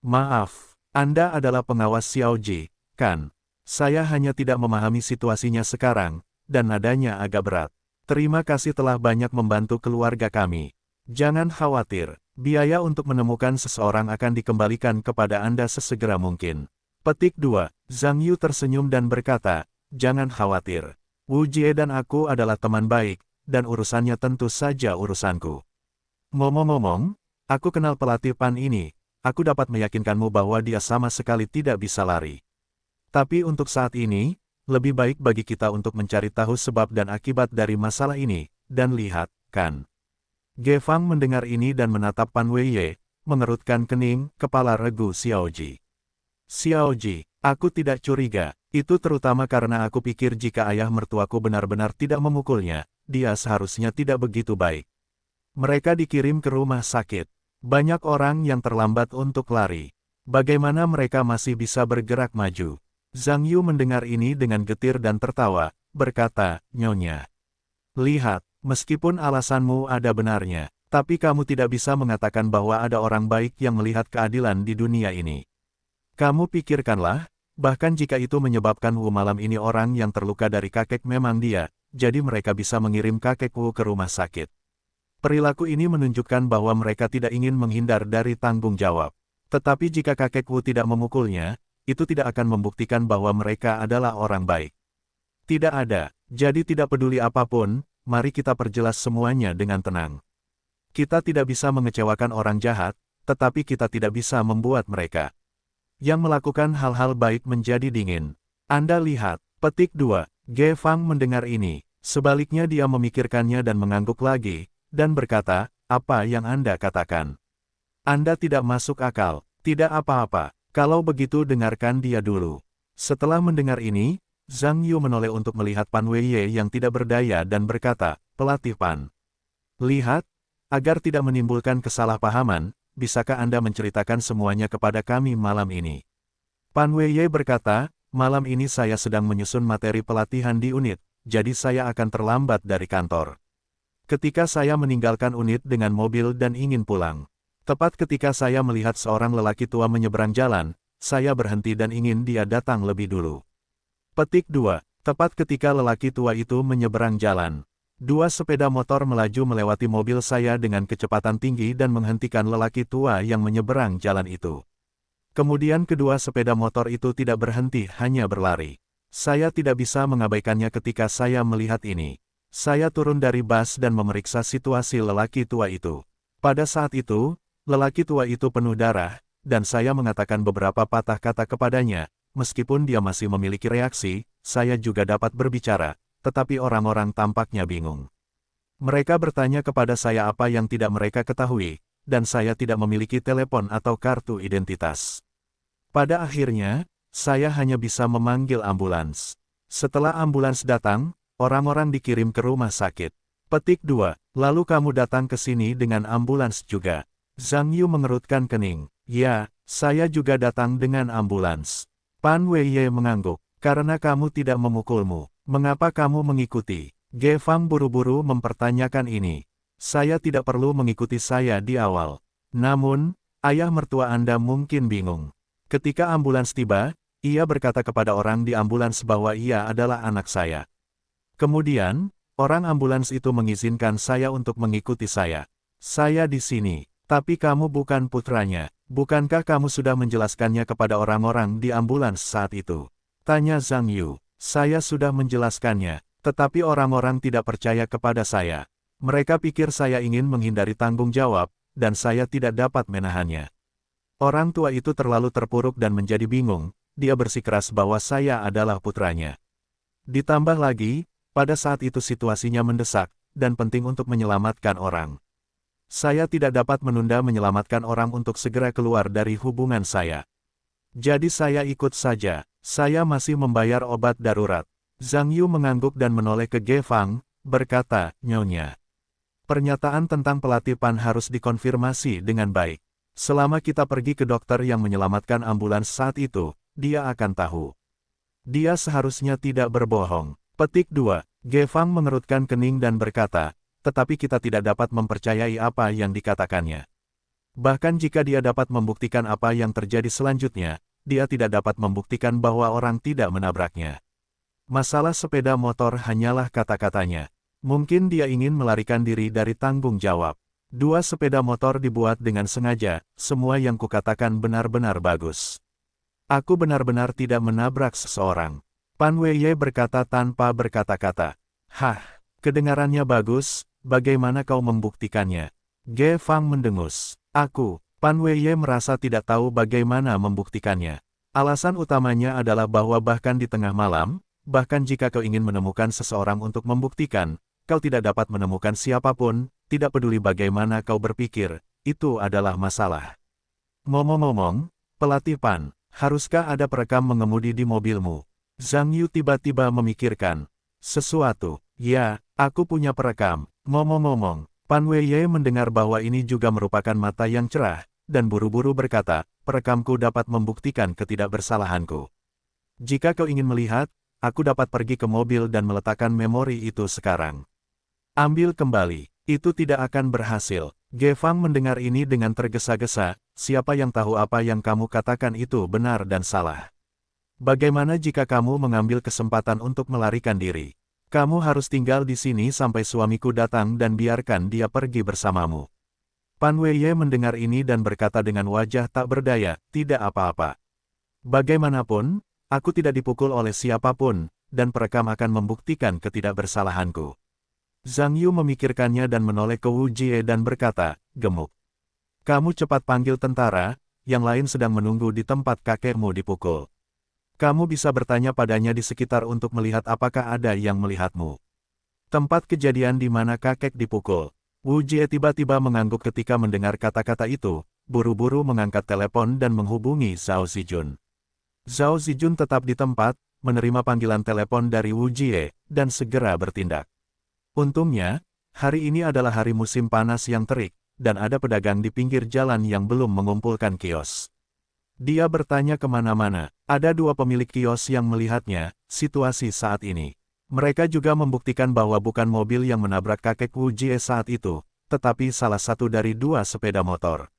Maaf, Anda adalah pengawas Xiao Ji, kan? Saya hanya tidak memahami situasinya sekarang, dan nadanya agak berat. Terima kasih telah banyak membantu keluarga kami. Jangan khawatir, biaya untuk menemukan seseorang akan dikembalikan kepada Anda sesegera mungkin." Petik 2. Zhang Yu tersenyum dan berkata, "Jangan khawatir. Wu Jie dan aku adalah teman baik, dan urusannya tentu saja urusanku. Ngomong-ngomong, aku kenal pelatih Pan ini, aku dapat meyakinkanmu bahwa dia sama sekali tidak bisa lari. Tapi untuk saat ini, lebih baik bagi kita untuk mencari tahu sebab dan akibat dari masalah ini, dan lihat, kan?" Ge Fang mendengar ini dan menatap Pan Weiye, mengerutkan kening, kepala regu Xiaoji. "Xiaoji, aku tidak curiga, itu terutama karena aku pikir jika ayah mertuaku benar-benar tidak memukulnya, dia seharusnya tidak begitu baik. Mereka dikirim ke rumah sakit. Banyak orang yang terlambat untuk lari. Bagaimana mereka masih bisa bergerak maju?" Zhang Yu mendengar ini dengan getir dan tertawa, berkata, "Nyonya. Lihat, meskipun alasanmu ada benarnya, tapi kamu tidak bisa mengatakan bahwa ada orang baik yang melihat keadilan di dunia ini. Kamu pikirkanlah, bahkan jika itu menyebabkan Wu malam ini orang yang terluka dari kakek memang dia, jadi mereka bisa mengirim kakek Wu ke rumah sakit. Perilaku ini menunjukkan bahwa mereka tidak ingin menghindar dari tanggung jawab. Tetapi jika kakek Wu tidak memukulnya, itu tidak akan membuktikan bahwa mereka adalah orang baik. Tidak ada, jadi tidak peduli apapun, mari kita perjelas semuanya dengan tenang. Kita tidak bisa mengecewakan orang jahat, tetapi kita tidak bisa membuat mereka yang melakukan hal-hal baik menjadi dingin. Anda lihat." Petik 2. Ge Fang mendengar ini, sebaliknya dia memikirkannya dan mengangguk lagi, dan berkata, "Apa yang Anda katakan? Anda tidak masuk akal." "Tidak apa-apa. Kalau begitu dengarkan dia dulu." Setelah mendengar ini, Zhang Yu menoleh untuk melihat Pan Weiye yang tidak berdaya dan berkata, "Pelatih Pan. Lihat, agar tidak menimbulkan kesalahpahaman, bisakah Anda menceritakan semuanya kepada kami malam ini?" Pan Weiye berkata, "Malam ini saya sedang menyusun materi pelatihan di unit, jadi saya akan terlambat dari kantor. Ketika saya meninggalkan unit dengan mobil dan ingin pulang, tepat ketika saya melihat seorang lelaki tua menyeberang jalan, saya berhenti dan ingin dia datang lebih dulu." Petik 2. Tepat ketika lelaki tua itu menyeberang jalan, dua sepeda motor melaju melewati mobil saya dengan kecepatan tinggi dan menghentikan lelaki tua yang menyeberang jalan itu. Kemudian kedua sepeda motor itu tidak berhenti, hanya berlari. Saya tidak bisa mengabaikannya ketika saya melihat ini. Saya turun dari bus dan memeriksa situasi lelaki tua itu. Pada saat itu, lelaki tua itu penuh darah, dan saya mengatakan beberapa patah kata kepadanya. Meskipun dia masih memiliki reaksi, saya juga dapat berbicara. tetapi orang-orang tampaknya bingung. Mereka bertanya kepada saya apa yang tidak mereka ketahui, dan saya tidak memiliki telepon atau kartu identitas. Pada akhirnya, saya hanya bisa memanggil ambulans. Setelah ambulans datang, orang-orang dikirim ke rumah sakit. Petik 2. Lalu kamu datang ke sini dengan ambulans juga. Zhang Yu mengerutkan kening. Ya, saya juga datang dengan ambulans. Pan Weiye mengangguk. Karena kamu tidak memukulmu, mengapa kamu mengikuti? Ge Fang buru-buru mempertanyakan ini. Saya tidak perlu mengikuti saya di awal. Namun, ayah mertua Anda mungkin bingung. Ketika ambulans tiba, ia berkata kepada orang di ambulans bahwa ia adalah anak saya. Kemudian, orang ambulans itu mengizinkan saya untuk mengikuti saya. Saya di sini, tapi kamu bukan putranya. Bukankah kamu sudah menjelaskannya kepada orang-orang di ambulans saat itu? Tanya Zhang Yu. Saya sudah menjelaskannya, tetapi orang-orang tidak percaya kepada saya. Mereka pikir saya ingin menghindari tanggung jawab, dan saya tidak dapat menahannya. Orang tua itu terlalu terpuruk dan menjadi bingung, dia bersikeras bahwa saya adalah putranya. Ditambah lagi, pada saat itu situasinya mendesak, dan penting untuk menyelamatkan orang. Saya tidak dapat menunda menyelamatkan orang untuk segera keluar dari hubungan saya. Jadi saya ikut saja, saya masih membayar obat darurat. Zhang Yu mengangguk dan menoleh ke Ge Fang, berkata, Nyonya. Pernyataan tentang pelatihan harus dikonfirmasi dengan baik. Selama kita pergi ke dokter yang menyelamatkan ambulans saat itu, dia akan tahu. Dia seharusnya tidak berbohong. Petik 2. Ge Fang mengerutkan kening dan berkata, tetapi kita tidak dapat mempercayai apa yang dikatakannya. Bahkan jika dia dapat membuktikan apa yang terjadi selanjutnya, dia tidak dapat membuktikan bahwa orang tidak menabraknya. Masalah sepeda motor hanyalah kata-katanya. Mungkin dia ingin melarikan diri dari tanggung jawab. 2 sepeda motor dibuat dengan sengaja, semua yang kukatakan benar-benar bagus. Aku benar-benar tidak menabrak seseorang. Pan Weiye berkata tanpa berkata-kata. Hah, kedengarannya bagus, bagaimana kau membuktikannya? Ge Fang mendengus. Pan Weiye merasa tidak tahu bagaimana membuktikannya. Alasan utamanya adalah bahwa bahkan di tengah malam, bahkan jika kau ingin menemukan seseorang untuk membuktikan, kau tidak dapat menemukan siapapun, tidak peduli bagaimana kau berpikir, itu adalah masalah. Ngomong-ngomong, pelatih Pan, haruskah ada perekam mengemudi di mobilmu? Zhang Yu tiba-tiba memikirkan sesuatu. Ya, aku punya perekam. Ngomong-ngomong, Pan Weiye mendengar bahwa ini juga merupakan mata yang cerah, dan buru-buru berkata, perekamku dapat membuktikan ketidakbersalahanku. Jika kau ingin melihat, aku dapat pergi ke mobil dan meletakkan memori itu sekarang. Ambil kembali. Itu tidak akan berhasil. Ge Fang mendengar ini dengan tergesa-gesa, siapa yang tahu apa yang kamu katakan itu benar dan salah. Bagaimana jika kamu mengambil kesempatan untuk melarikan diri? Kamu harus tinggal di sini sampai suamiku datang dan biarkan dia pergi bersamamu. Pan Weiye mendengar ini dan berkata dengan wajah tak berdaya, tidak apa-apa. Bagaimanapun, aku tidak dipukul oleh siapapun, dan perekam akan membuktikan ketidakbersalahanku. Zhang Yu memikirkannya dan menoleh ke Wu Jie dan berkata, gemuk. Kamu cepat panggil tentara, yang lain sedang menunggu di tempat kakekmu dipukul. Kamu bisa bertanya padanya di sekitar untuk melihat apakah ada yang melihatmu. Tempat kejadian di mana kakek dipukul. Wu Jie tiba-tiba mengangguk ketika mendengar kata-kata itu, buru-buru mengangkat telepon dan menghubungi Zhao Zijun. Zhao Zijun tetap di tempat, menerima panggilan telepon dari Wu Jie, dan segera bertindak. Untungnya, hari ini adalah hari musim panas yang terik, dan ada pedagang di pinggir jalan yang belum mengumpulkan kios. Dia bertanya kemana-mana, ada 2 pemilik kios yang melihatnya, situasi saat ini. Mereka juga membuktikan bahwa bukan mobil yang menabrak kakek Wu Jie saat itu, tetapi salah satu dari 2 sepeda motor.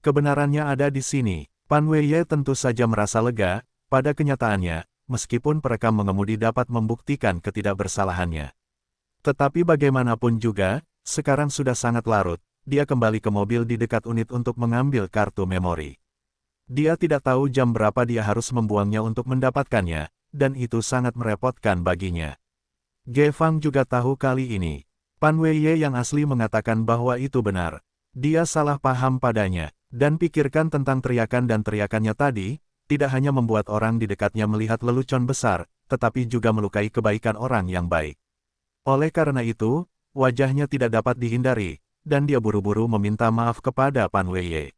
Kebenarannya ada di sini. Pan Weiye tentu saja merasa lega, pada kenyataannya, meskipun perekam mengemudi dapat membuktikan ketidakbersalahannya. Tetapi bagaimanapun juga, sekarang sudah sangat larut, dia kembali ke mobil di dekat unit untuk mengambil kartu memori. Dia tidak tahu jam berapa dia harus membuangnya untuk mendapatkannya, dan itu sangat merepotkan baginya. Ge Fang juga tahu kali ini. Pan Weiye yang asli mengatakan bahwa itu benar. Dia salah paham padanya, dan pikirkan tentang teriakan dan teriakannya tadi, tidak hanya membuat orang di dekatnya melihat lelucon besar, tetapi juga melukai kebaikan orang yang baik. Oleh karena itu, wajahnya tidak dapat dihindari, dan dia buru-buru meminta maaf kepada Pan Weiye.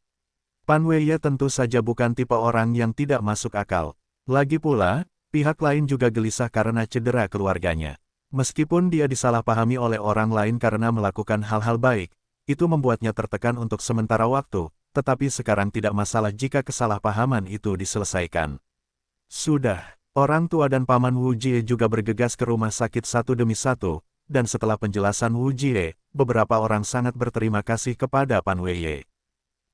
Pan Weiye tentu saja bukan tipe orang yang tidak masuk akal. Lagi pula, pihak lain juga gelisah karena cedera keluarganya. Meskipun dia disalahpahami oleh orang lain karena melakukan hal-hal baik, itu membuatnya tertekan untuk sementara waktu, tetapi sekarang tidak masalah jika kesalahpahaman itu diselesaikan. Sudah, orang tua dan paman Wu Jie juga bergegas ke rumah sakit satu demi satu, dan setelah penjelasan Wu Jie, beberapa orang sangat berterima kasih kepada Pan Weiye.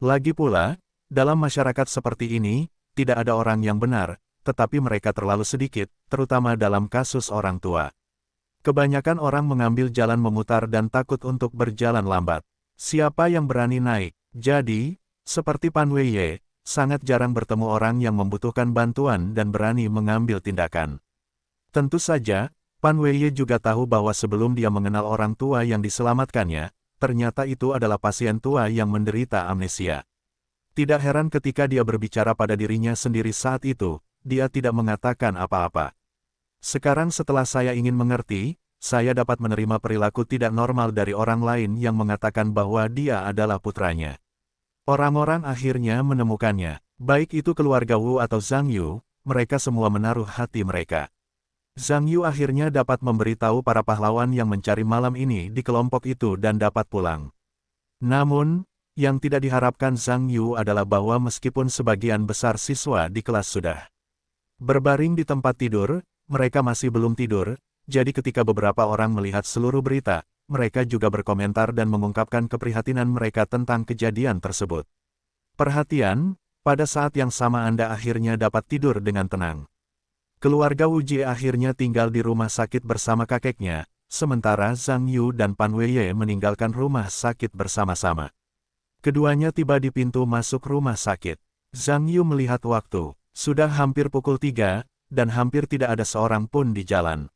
Lagi pula, dalam masyarakat seperti ini, tidak ada orang yang benar, tetapi mereka terlalu sedikit, terutama dalam kasus orang tua. Kebanyakan orang mengambil jalan memutar dan takut untuk berjalan lambat. Siapa yang berani naik? Jadi, seperti Pan Weiye, sangat jarang bertemu orang yang membutuhkan bantuan dan berani mengambil tindakan. Tentu saja, Pan Weiye juga tahu bahwa sebelum dia mengenal orang tua yang diselamatkannya, ternyata itu adalah pasien tua yang menderita amnesia. Tidak heran ketika dia berbicara pada dirinya sendiri saat itu, dia tidak mengatakan apa-apa. Sekarang setelah saya ingin mengerti, saya dapat menerima perilaku tidak normal dari orang lain yang mengatakan bahwa dia adalah putranya. Orang-orang akhirnya menemukannya, baik itu keluarga Wu atau Zhang Yu, mereka semua menaruh hati mereka. Zhang Yu akhirnya dapat memberitahu para pahlawan yang mencari malam ini di kelompok itu dan dapat pulang. Namun, yang tidak diharapkan Zhang Yu adalah bahwa meskipun sebagian besar siswa di kelas sudah berbaring di tempat tidur, mereka masih belum tidur, jadi ketika beberapa orang melihat seluruh berita, mereka juga berkomentar dan mengungkapkan keprihatinan mereka tentang kejadian tersebut. Perhatian, pada saat yang sama Anda akhirnya dapat tidur dengan tenang. Keluarga Wu Jie akhirnya tinggal di rumah sakit bersama kakeknya, sementara Zhang Yu dan Pan Weiye meninggalkan rumah sakit bersama-sama. Keduanya tiba di pintu masuk rumah sakit. Zhang Yu melihat waktu, sudah hampir pukul 3, dan hampir tidak ada seorang pun di jalan.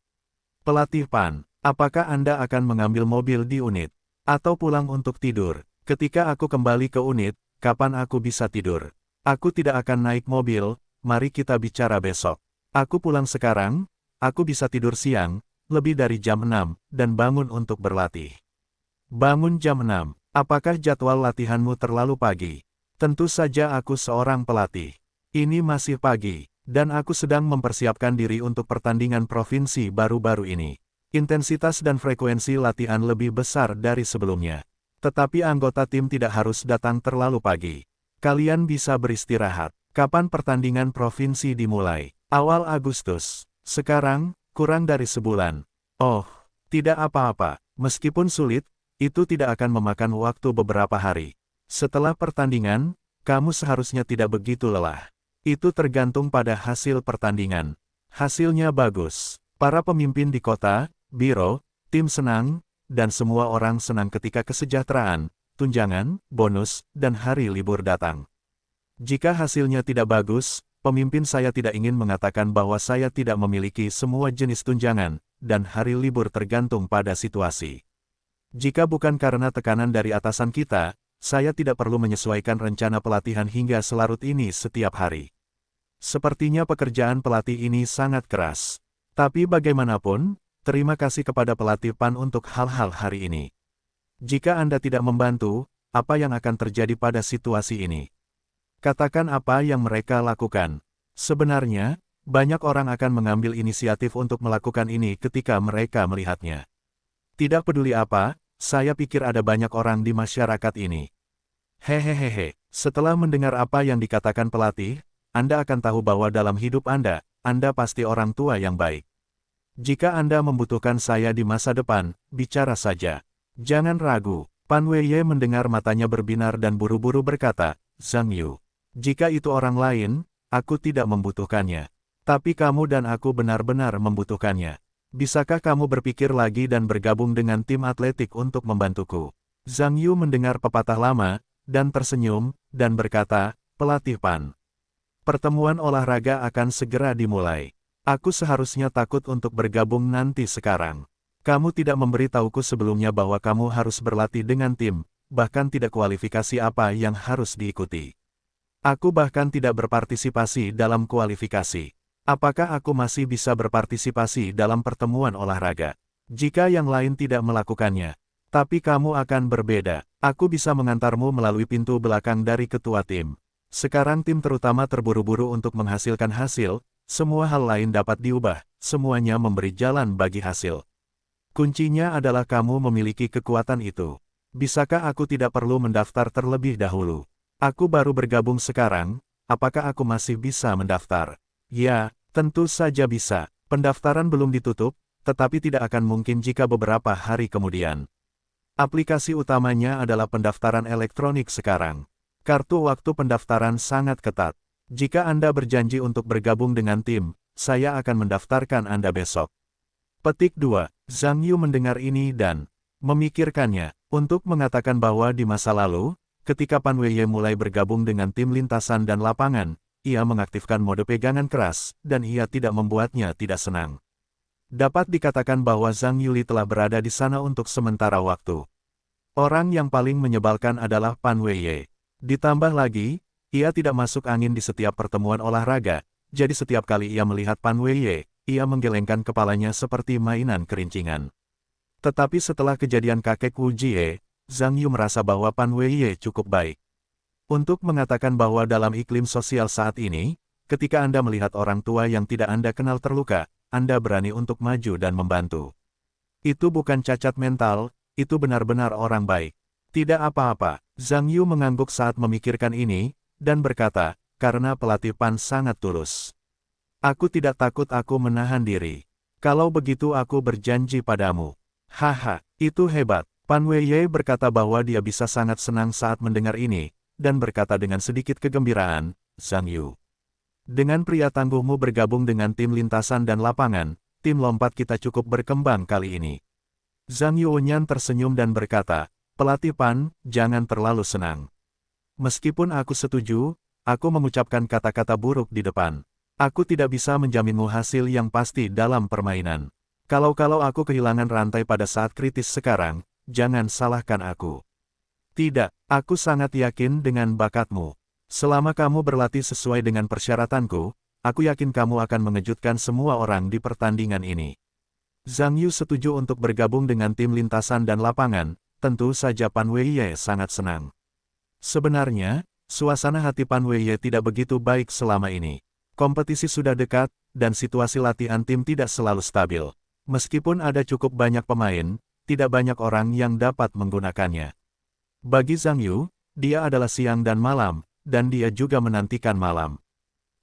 Pelatih Pan, apakah Anda akan mengambil mobil di unit? Atau pulang untuk tidur? Ketika aku kembali ke unit, kapan aku bisa tidur? Aku tidak akan naik mobil, mari kita bicara besok. Aku pulang sekarang, aku bisa tidur siang, lebih dari jam 6, dan bangun untuk berlatih. Bangun jam 6, apakah jadwal latihanmu terlalu pagi? Tentu saja aku seorang pelatih. Ini masih pagi, dan aku sedang mempersiapkan diri untuk pertandingan provinsi baru-baru ini. Intensitas dan frekuensi latihan lebih besar dari sebelumnya. Tetapi anggota tim tidak harus datang terlalu pagi. Kalian bisa beristirahat. Kapan pertandingan provinsi dimulai? Awal Agustus. Sekarang, kurang dari sebulan. Oh, tidak apa-apa. Meskipun sulit, itu tidak akan memakan waktu beberapa hari. Setelah pertandingan, kamu seharusnya tidak begitu lelah. Itu tergantung pada hasil pertandingan. Hasilnya bagus. Para pemimpin di kota, biro, tim senang, dan semua orang senang ketika kesejahteraan, tunjangan, bonus, dan hari libur datang. Jika hasilnya tidak bagus, pemimpin saya tidak ingin mengatakan bahwa saya tidak memiliki semua jenis tunjangan, dan hari libur tergantung pada situasi. Jika bukan karena tekanan dari atasan kita, saya tidak perlu menyesuaikan rencana pelatihan hingga selarut ini setiap hari. Sepertinya pekerjaan pelatih ini sangat keras. Tapi bagaimanapun, terima kasih kepada pelatih Pan untuk hal-hal hari ini. Jika Anda tidak membantu, apa yang akan terjadi pada situasi ini? Katakan apa yang mereka lakukan. Sebenarnya, banyak orang akan mengambil inisiatif untuk melakukan ini ketika mereka melihatnya. Tidak peduli apa, saya pikir ada banyak orang di masyarakat ini. Hehehehe, setelah mendengar apa yang dikatakan pelatih, Anda akan tahu bahwa dalam hidup Anda pasti orang tua yang baik. Jika Anda membutuhkan saya di masa depan, bicara saja. Jangan ragu. Pan Weiye mendengar matanya berbinar dan buru-buru berkata, Zhang Yu. Jika itu orang lain, aku tidak membutuhkannya. Tapi kamu dan aku benar-benar membutuhkannya. Bisakah kamu berpikir lagi dan bergabung dengan tim atletik untuk membantuku? Zhang Yu mendengar pepatah lama, dan tersenyum, dan berkata, pelatih Pan. Pertemuan olahraga akan segera dimulai. Aku seharusnya takut untuk bergabung nanti sekarang. Kamu tidak memberitahuku sebelumnya bahwa kamu harus berlatih dengan tim, bahkan tidak kualifikasi apa yang harus diikuti. Aku bahkan tidak berpartisipasi dalam kualifikasi. Apakah aku masih bisa berpartisipasi dalam pertemuan olahraga? Jika yang lain tidak melakukannya, tapi kamu akan berbeda. Aku bisa mengantarmu melalui pintu belakang dari ketua tim. Sekarang tim terutama terburu-buru untuk menghasilkan hasil, semua hal lain dapat diubah, semuanya memberi jalan bagi hasil. Kuncinya adalah kamu memiliki kekuatan itu. Bisakah aku tidak perlu mendaftar terlebih dahulu? Aku baru bergabung sekarang, apakah aku masih bisa mendaftar? Ya, tentu saja bisa. Pendaftaran belum ditutup, tetapi tidak akan mungkin jika beberapa hari kemudian. Aplikasi utamanya adalah pendaftaran elektronik sekarang. Kartu waktu pendaftaran sangat ketat. Jika Anda berjanji untuk bergabung dengan tim, saya akan mendaftarkan Anda besok. Petik 2. Zhang Yu mendengar ini dan memikirkannya, untuk mengatakan bahwa di masa lalu, ketika Pan Weiye mulai bergabung dengan tim lintasan dan lapangan, ia mengaktifkan mode pegangan keras, dan ia tidak membuatnya tidak senang. Dapat dikatakan bahwa Zhang Yuli telah berada di sana untuk sementara waktu. Orang yang paling menyebalkan adalah Pan Weiye. Ditambah lagi, ia tidak masuk angin di setiap pertemuan olahraga, jadi setiap kali ia melihat Pan Weiye, ia menggelengkan kepalanya seperti mainan kerincingan. Tetapi setelah kejadian kakek Wu Jie, Zhang Yu merasa bahwa Pan Weiye cukup baik. Untuk mengatakan bahwa dalam iklim sosial saat ini, ketika Anda melihat orang tua yang tidak Anda kenal terluka, Anda berani untuk maju dan membantu. Itu bukan cacat mental, itu benar-benar orang baik. Tidak apa-apa, Zhang Yu mengangguk saat memikirkan ini, dan berkata, karena pelatih Pan sangat tulus. Aku tidak takut, aku menahan diri. Kalau begitu aku berjanji padamu. Haha, itu hebat. Pan Weiye berkata bahwa dia bisa sangat senang saat mendengar ini, dan berkata dengan sedikit kegembiraan, Zhang Yu. Dengan pria tangguhmu bergabung dengan tim lintasan dan lapangan, tim lompat kita cukup berkembang kali ini. Zhang Yuonyan tersenyum dan berkata, pelatih Pan, jangan terlalu senang. Meskipun aku setuju, aku mengucapkan kata-kata buruk di depan. Aku tidak bisa menjaminmu hasil yang pasti dalam permainan. Kalau aku kehilangan rantai pada saat kritis sekarang, jangan salahkan aku. Tidak, aku sangat yakin dengan bakatmu. Selama kamu berlatih sesuai dengan persyaratanku, aku yakin kamu akan mengejutkan semua orang di pertandingan ini. Zhang Yu setuju untuk bergabung dengan tim lintasan dan lapangan, tentu saja Pan Weiye sangat senang. Sebenarnya, suasana hati Pan Weiye tidak begitu baik selama ini. Kompetisi sudah dekat, dan situasi latihan tim tidak selalu stabil. Meskipun ada cukup banyak pemain, tidak banyak orang yang dapat menggunakannya. Bagi Zhang Yu, dia adalah siang dan malam, dan dia juga menantikan malam.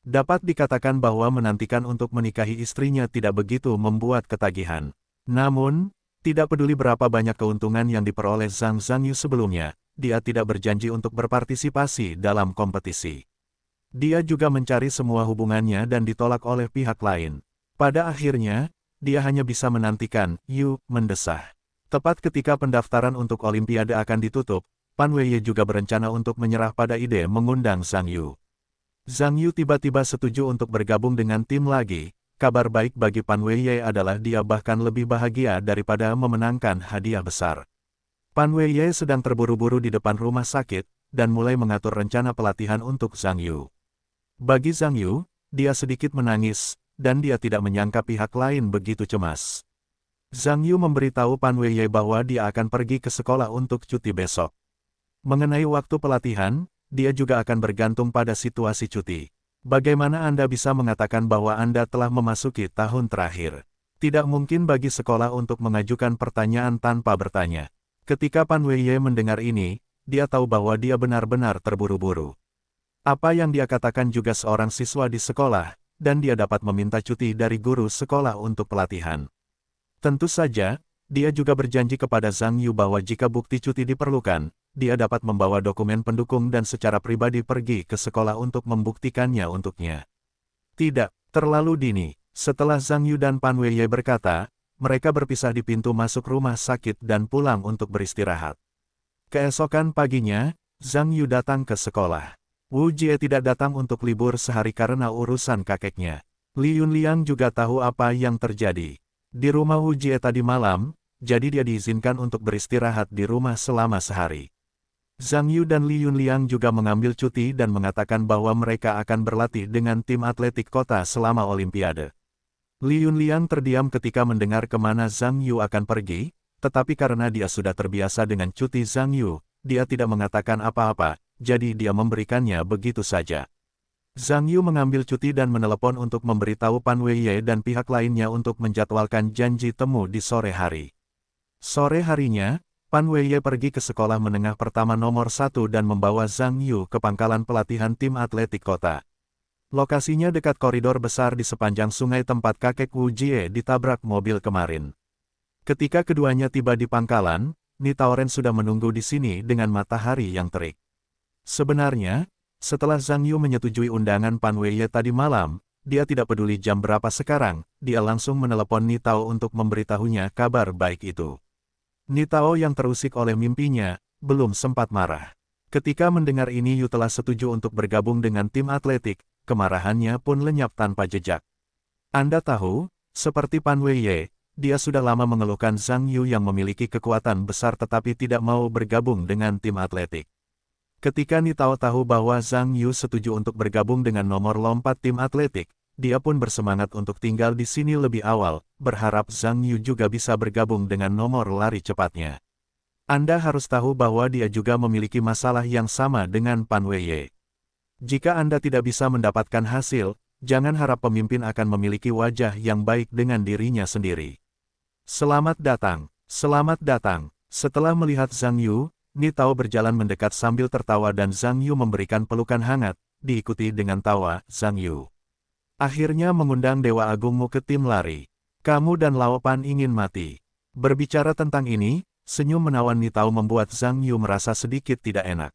Dapat dikatakan bahwa menantikan untuk menikahi istrinya tidak begitu membuat ketagihan. Namun, tidak peduli berapa banyak keuntungan yang diperoleh Zhang Yu sebelumnya, dia tidak berjanji untuk berpartisipasi dalam kompetisi. Dia juga mencari semua hubungannya dan ditolak oleh pihak lain. Pada akhirnya, dia hanya bisa menantikan, Yu mendesah. Tepat ketika pendaftaran untuk Olimpiade akan ditutup, Pan Weiye juga berencana untuk menyerah pada ide mengundang Zhang Yu. Zhang Yu tiba-tiba setuju untuk bergabung dengan tim lagi. Kabar baik bagi Pan Weiye adalah dia bahkan lebih bahagia daripada memenangkan hadiah besar. Pan Weiye sedang terburu-buru di depan rumah sakit, dan mulai mengatur rencana pelatihan untuk Zhang Yu. Bagi Zhang Yu, dia sedikit menangis, dan dia tidak menyangka pihak lain begitu cemas. Zhang Yu memberitahu Pan Weiye bahwa dia akan pergi ke sekolah untuk cuti besok. Mengenai waktu pelatihan, dia juga akan bergantung pada situasi cuti. Bagaimana Anda bisa mengatakan bahwa Anda telah memasuki tahun terakhir? Tidak mungkin bagi sekolah untuk mengajukan pertanyaan tanpa bertanya. Ketika Pan Weiye mendengar ini, dia tahu bahwa dia benar-benar terburu-buru. Apa yang dia katakan juga seorang siswa di sekolah, dan dia dapat meminta cuti dari guru sekolah untuk pelatihan. Tentu saja, dia juga berjanji kepada Zhang Yu bahwa jika bukti cuti diperlukan, dia dapat membawa dokumen pendukung dan secara pribadi pergi ke sekolah untuk membuktikannya untuknya. Tidak, terlalu dini. Setelah Zhang Yu dan Pan Weiye berkata, mereka berpisah di pintu masuk rumah sakit dan pulang untuk beristirahat. Keesokan paginya, Zhang Yu datang ke sekolah. Wu Jie tidak datang untuk libur sehari karena urusan kakeknya. Li Yunliang juga tahu apa yang terjadi. Di rumah Wu Jie tadi malam, jadi dia diizinkan untuk beristirahat di rumah selama sehari. Zhang Yu dan Li Yunliang juga mengambil cuti dan mengatakan bahwa mereka akan berlatih dengan tim atletik kota selama Olimpiade. Li Yunliang terdiam ketika mendengar kemana Zhang Yu akan pergi, tetapi karena dia sudah terbiasa dengan cuti Zhang Yu, dia tidak mengatakan apa-apa, jadi dia memberikannya begitu saja. Zhang Yu mengambil cuti dan menelepon untuk memberitahu Pan Weiye dan pihak lainnya untuk menjadwalkan janji temu di sore hari. Sore harinya, Pan Weiye pergi ke sekolah menengah pertama nomor 1 dan membawa Zhang Yu ke pangkalan pelatihan tim atletik kota. Lokasinya dekat koridor besar di sepanjang sungai tempat kakek Wu Jie ditabrak mobil kemarin. Ketika keduanya tiba di pangkalan, Ni Taoren sudah menunggu di sini dengan matahari yang terik. Sebenarnya, setelah Zhang Yu menyetujui undangan Pan Weiye tadi malam, dia tidak peduli jam berapa sekarang, dia langsung menelepon Ni Tao untuk memberitahunya kabar baik itu. Ni Tao yang terusik oleh mimpinya, belum sempat marah. Ketika mendengar ini Yu telah setuju untuk bergabung dengan tim atletik, kemarahannya pun lenyap tanpa jejak. Anda tahu, seperti Pan Weiye, dia sudah lama mengeluhkan Zhang Yu yang memiliki kekuatan besar tetapi tidak mau bergabung dengan tim atletik. Ketika Ni Tao tahu bahwa Zhang Yu setuju untuk bergabung dengan nomor lompat tim atletik, dia pun bersemangat untuk tinggal di sini lebih awal, berharap Zhang Yu juga bisa bergabung dengan nomor lari cepatnya. Anda harus tahu bahwa dia juga memiliki masalah yang sama dengan Pan Weiye. Jika Anda tidak bisa mendapatkan hasil, jangan harap pemimpin akan memiliki wajah yang baik dengan dirinya sendiri. Selamat datang, selamat datang. Setelah melihat Zhang Yu, Ni Tao berjalan mendekat sambil tertawa dan Zhang Yu memberikan pelukan hangat, diikuti dengan tawa Zhang Yu. Akhirnya mengundang Dewa Agungmu ke tim lari. Kamu dan Lao Pan ingin mati. Berbicara tentang ini, senyum menawan Ni Tao membuat Zhang Yu merasa sedikit tidak enak.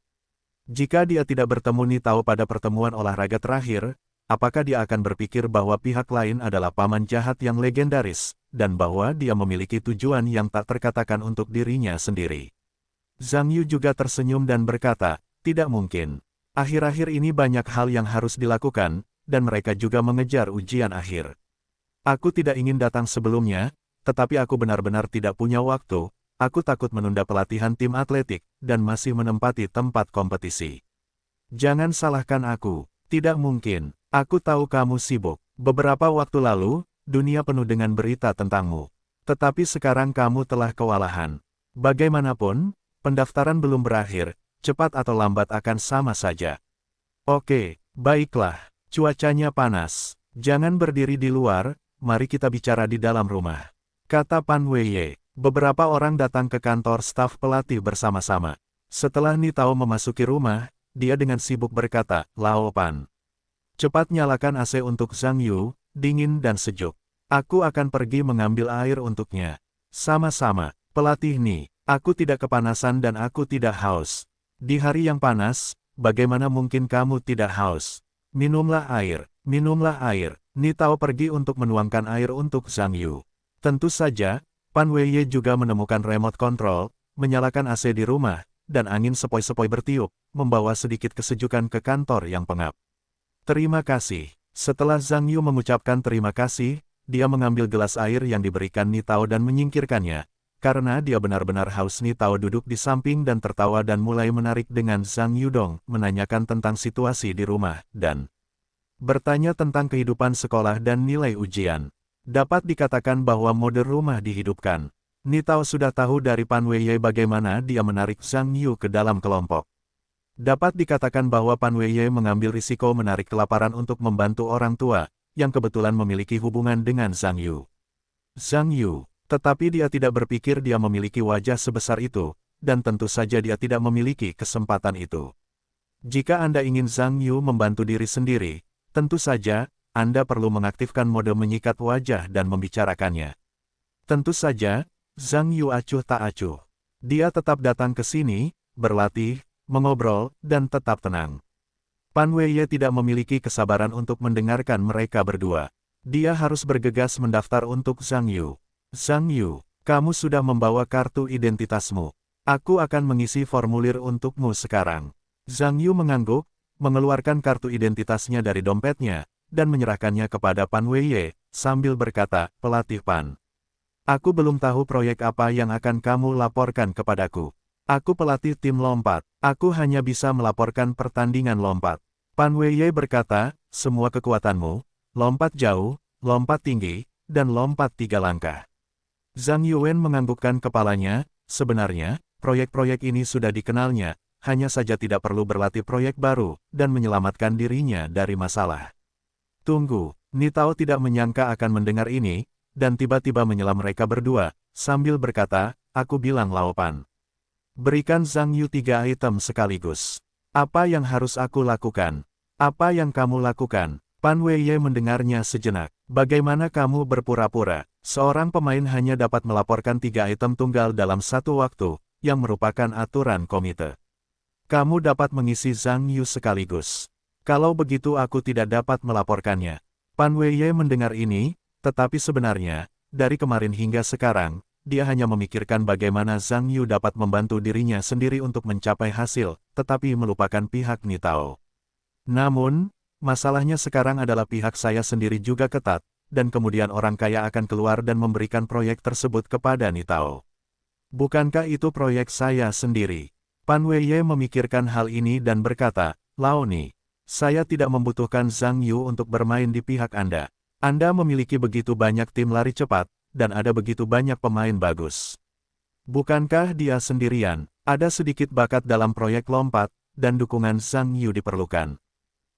Jika dia tidak bertemu Ni Tao pada pertemuan olahraga terakhir, apakah dia akan berpikir bahwa pihak lain adalah paman jahat yang legendaris, dan bahwa dia memiliki tujuan yang tak terkatakan untuk dirinya sendiri? Zhang Yu juga tersenyum dan berkata, tidak mungkin. Akhir-akhir ini banyak hal yang harus dilakukan, dan mereka juga mengejar ujian akhir. Aku tidak ingin datang sebelumnya, tetapi aku benar-benar tidak punya waktu. Aku takut menunda pelatihan tim atletik, dan masih menempati tempat kompetisi. Jangan salahkan aku, tidak mungkin. Aku tahu kamu sibuk. Beberapa waktu lalu, dunia penuh dengan berita tentangmu. Tetapi sekarang kamu telah kewalahan. Bagaimanapun, pendaftaran belum berakhir, cepat atau lambat akan sama saja. Oke, baiklah, cuacanya panas. Jangan berdiri di luar, mari kita bicara di dalam rumah. Kata Pan Weiye. Beberapa orang datang ke kantor staf pelatih bersama-sama. Setelah Ni Tao memasuki rumah, dia dengan sibuk berkata, Lao Pan. Cepat nyalakan AC untuk Zhang Yu, dingin dan sejuk. Aku akan pergi mengambil air untuknya. Sama-sama, pelatih Ni. Aku tidak kepanasan dan aku tidak haus. Di hari yang panas, bagaimana mungkin kamu tidak haus? Minumlah air, minumlah air. Ni Tao pergi untuk menuangkan air untuk Zhang Yu. Tentu saja, Pan Weiye juga menemukan remote control, menyalakan AC di rumah, dan angin sepoi-sepoi bertiup, membawa sedikit kesejukan ke kantor yang pengap. Terima kasih. Setelah Zhang Yu mengucapkan terima kasih, dia mengambil gelas air yang diberikan Ni Tao dan menyingkirkannya. Karena dia benar-benar haus, Ni Tao duduk di samping dan tertawa dan mulai menarik dengan Zhang Yudong, menanyakan tentang situasi di rumah, dan bertanya tentang kehidupan sekolah dan nilai ujian. Dapat dikatakan bahwa mode rumah dihidupkan. Ni Tao sudah tahu dari Pan Weiye bagaimana dia menarik Zhang Yu ke dalam kelompok. Dapat dikatakan bahwa Pan Weiye mengambil risiko menarik kelaparan untuk membantu orang tua, yang kebetulan memiliki hubungan dengan Zhang Yu. Zhang Yu, tetapi dia tidak berpikir dia memiliki wajah sebesar itu, dan tentu saja dia tidak memiliki kesempatan itu. Jika Anda ingin Zhang Yu membantu diri sendiri, tentu saja, Anda perlu mengaktifkan mode menyikat wajah dan membicarakannya. Tentu saja, Zhang Yu acuh tak acuh. Dia tetap datang ke sini, berlatih, mengobrol, dan tetap tenang. Pan Weiye tidak memiliki kesabaran untuk mendengarkan mereka berdua. Dia harus bergegas mendaftar untuk Zhang Yu. Zhang Yu, kamu sudah membawa kartu identitasmu. Aku akan mengisi formulir untukmu sekarang. Zhang Yu mengangguk, mengeluarkan kartu identitasnya dari dompetnya, dan menyerahkannya kepada Pan Weiye, sambil berkata, pelatih Pan. Aku belum tahu proyek apa yang akan kamu laporkan kepadaku. Aku pelatih tim lompat. Aku hanya bisa melaporkan pertandingan lompat. Pan Weiye berkata, semua kekuatanmu, lompat jauh, lompat tinggi, dan lompat 3 langkah. Zhang Yuwen menganggukkan kepalanya, sebenarnya, proyek-proyek ini sudah dikenalnya, hanya saja tidak perlu berlatih proyek baru, dan menyelamatkan dirinya dari masalah. Tunggu, Nitao tidak menyangka akan mendengar ini, dan tiba-tiba menyela mereka berdua, sambil berkata, aku bilang Lao Pan. Berikan Zhang Yu 3 item sekaligus. Apa yang harus aku lakukan? Apa yang kamu lakukan? Pan Weiye mendengarnya sejenak. Bagaimana kamu berpura-pura? Seorang pemain hanya dapat melaporkan 3 item tunggal dalam satu waktu, yang merupakan aturan komite. Kamu dapat mengisi Zhang Yu sekaligus. Kalau begitu aku tidak dapat melaporkannya. Pan Weiye mendengar ini, tetapi sebenarnya, dari kemarin hingga sekarang, dia hanya memikirkan bagaimana Zhang Yu dapat membantu dirinya sendiri untuk mencapai hasil, tetapi melupakan pihak Nitao. Namun, masalahnya sekarang adalah pihak saya sendiri juga ketat, dan kemudian orang kaya akan keluar dan memberikan proyek tersebut kepada Nitao. Bukankah itu proyek saya sendiri? Pan Weiye memikirkan hal ini dan berkata, Lao Ni, saya tidak membutuhkan Zhang Yu untuk bermain di pihak Anda. Anda memiliki begitu banyak tim lari cepat, dan ada begitu banyak pemain bagus. Bukankah dia sendirian? Ada sedikit bakat dalam proyek lompat, dan dukungan Zhang Yu diperlukan.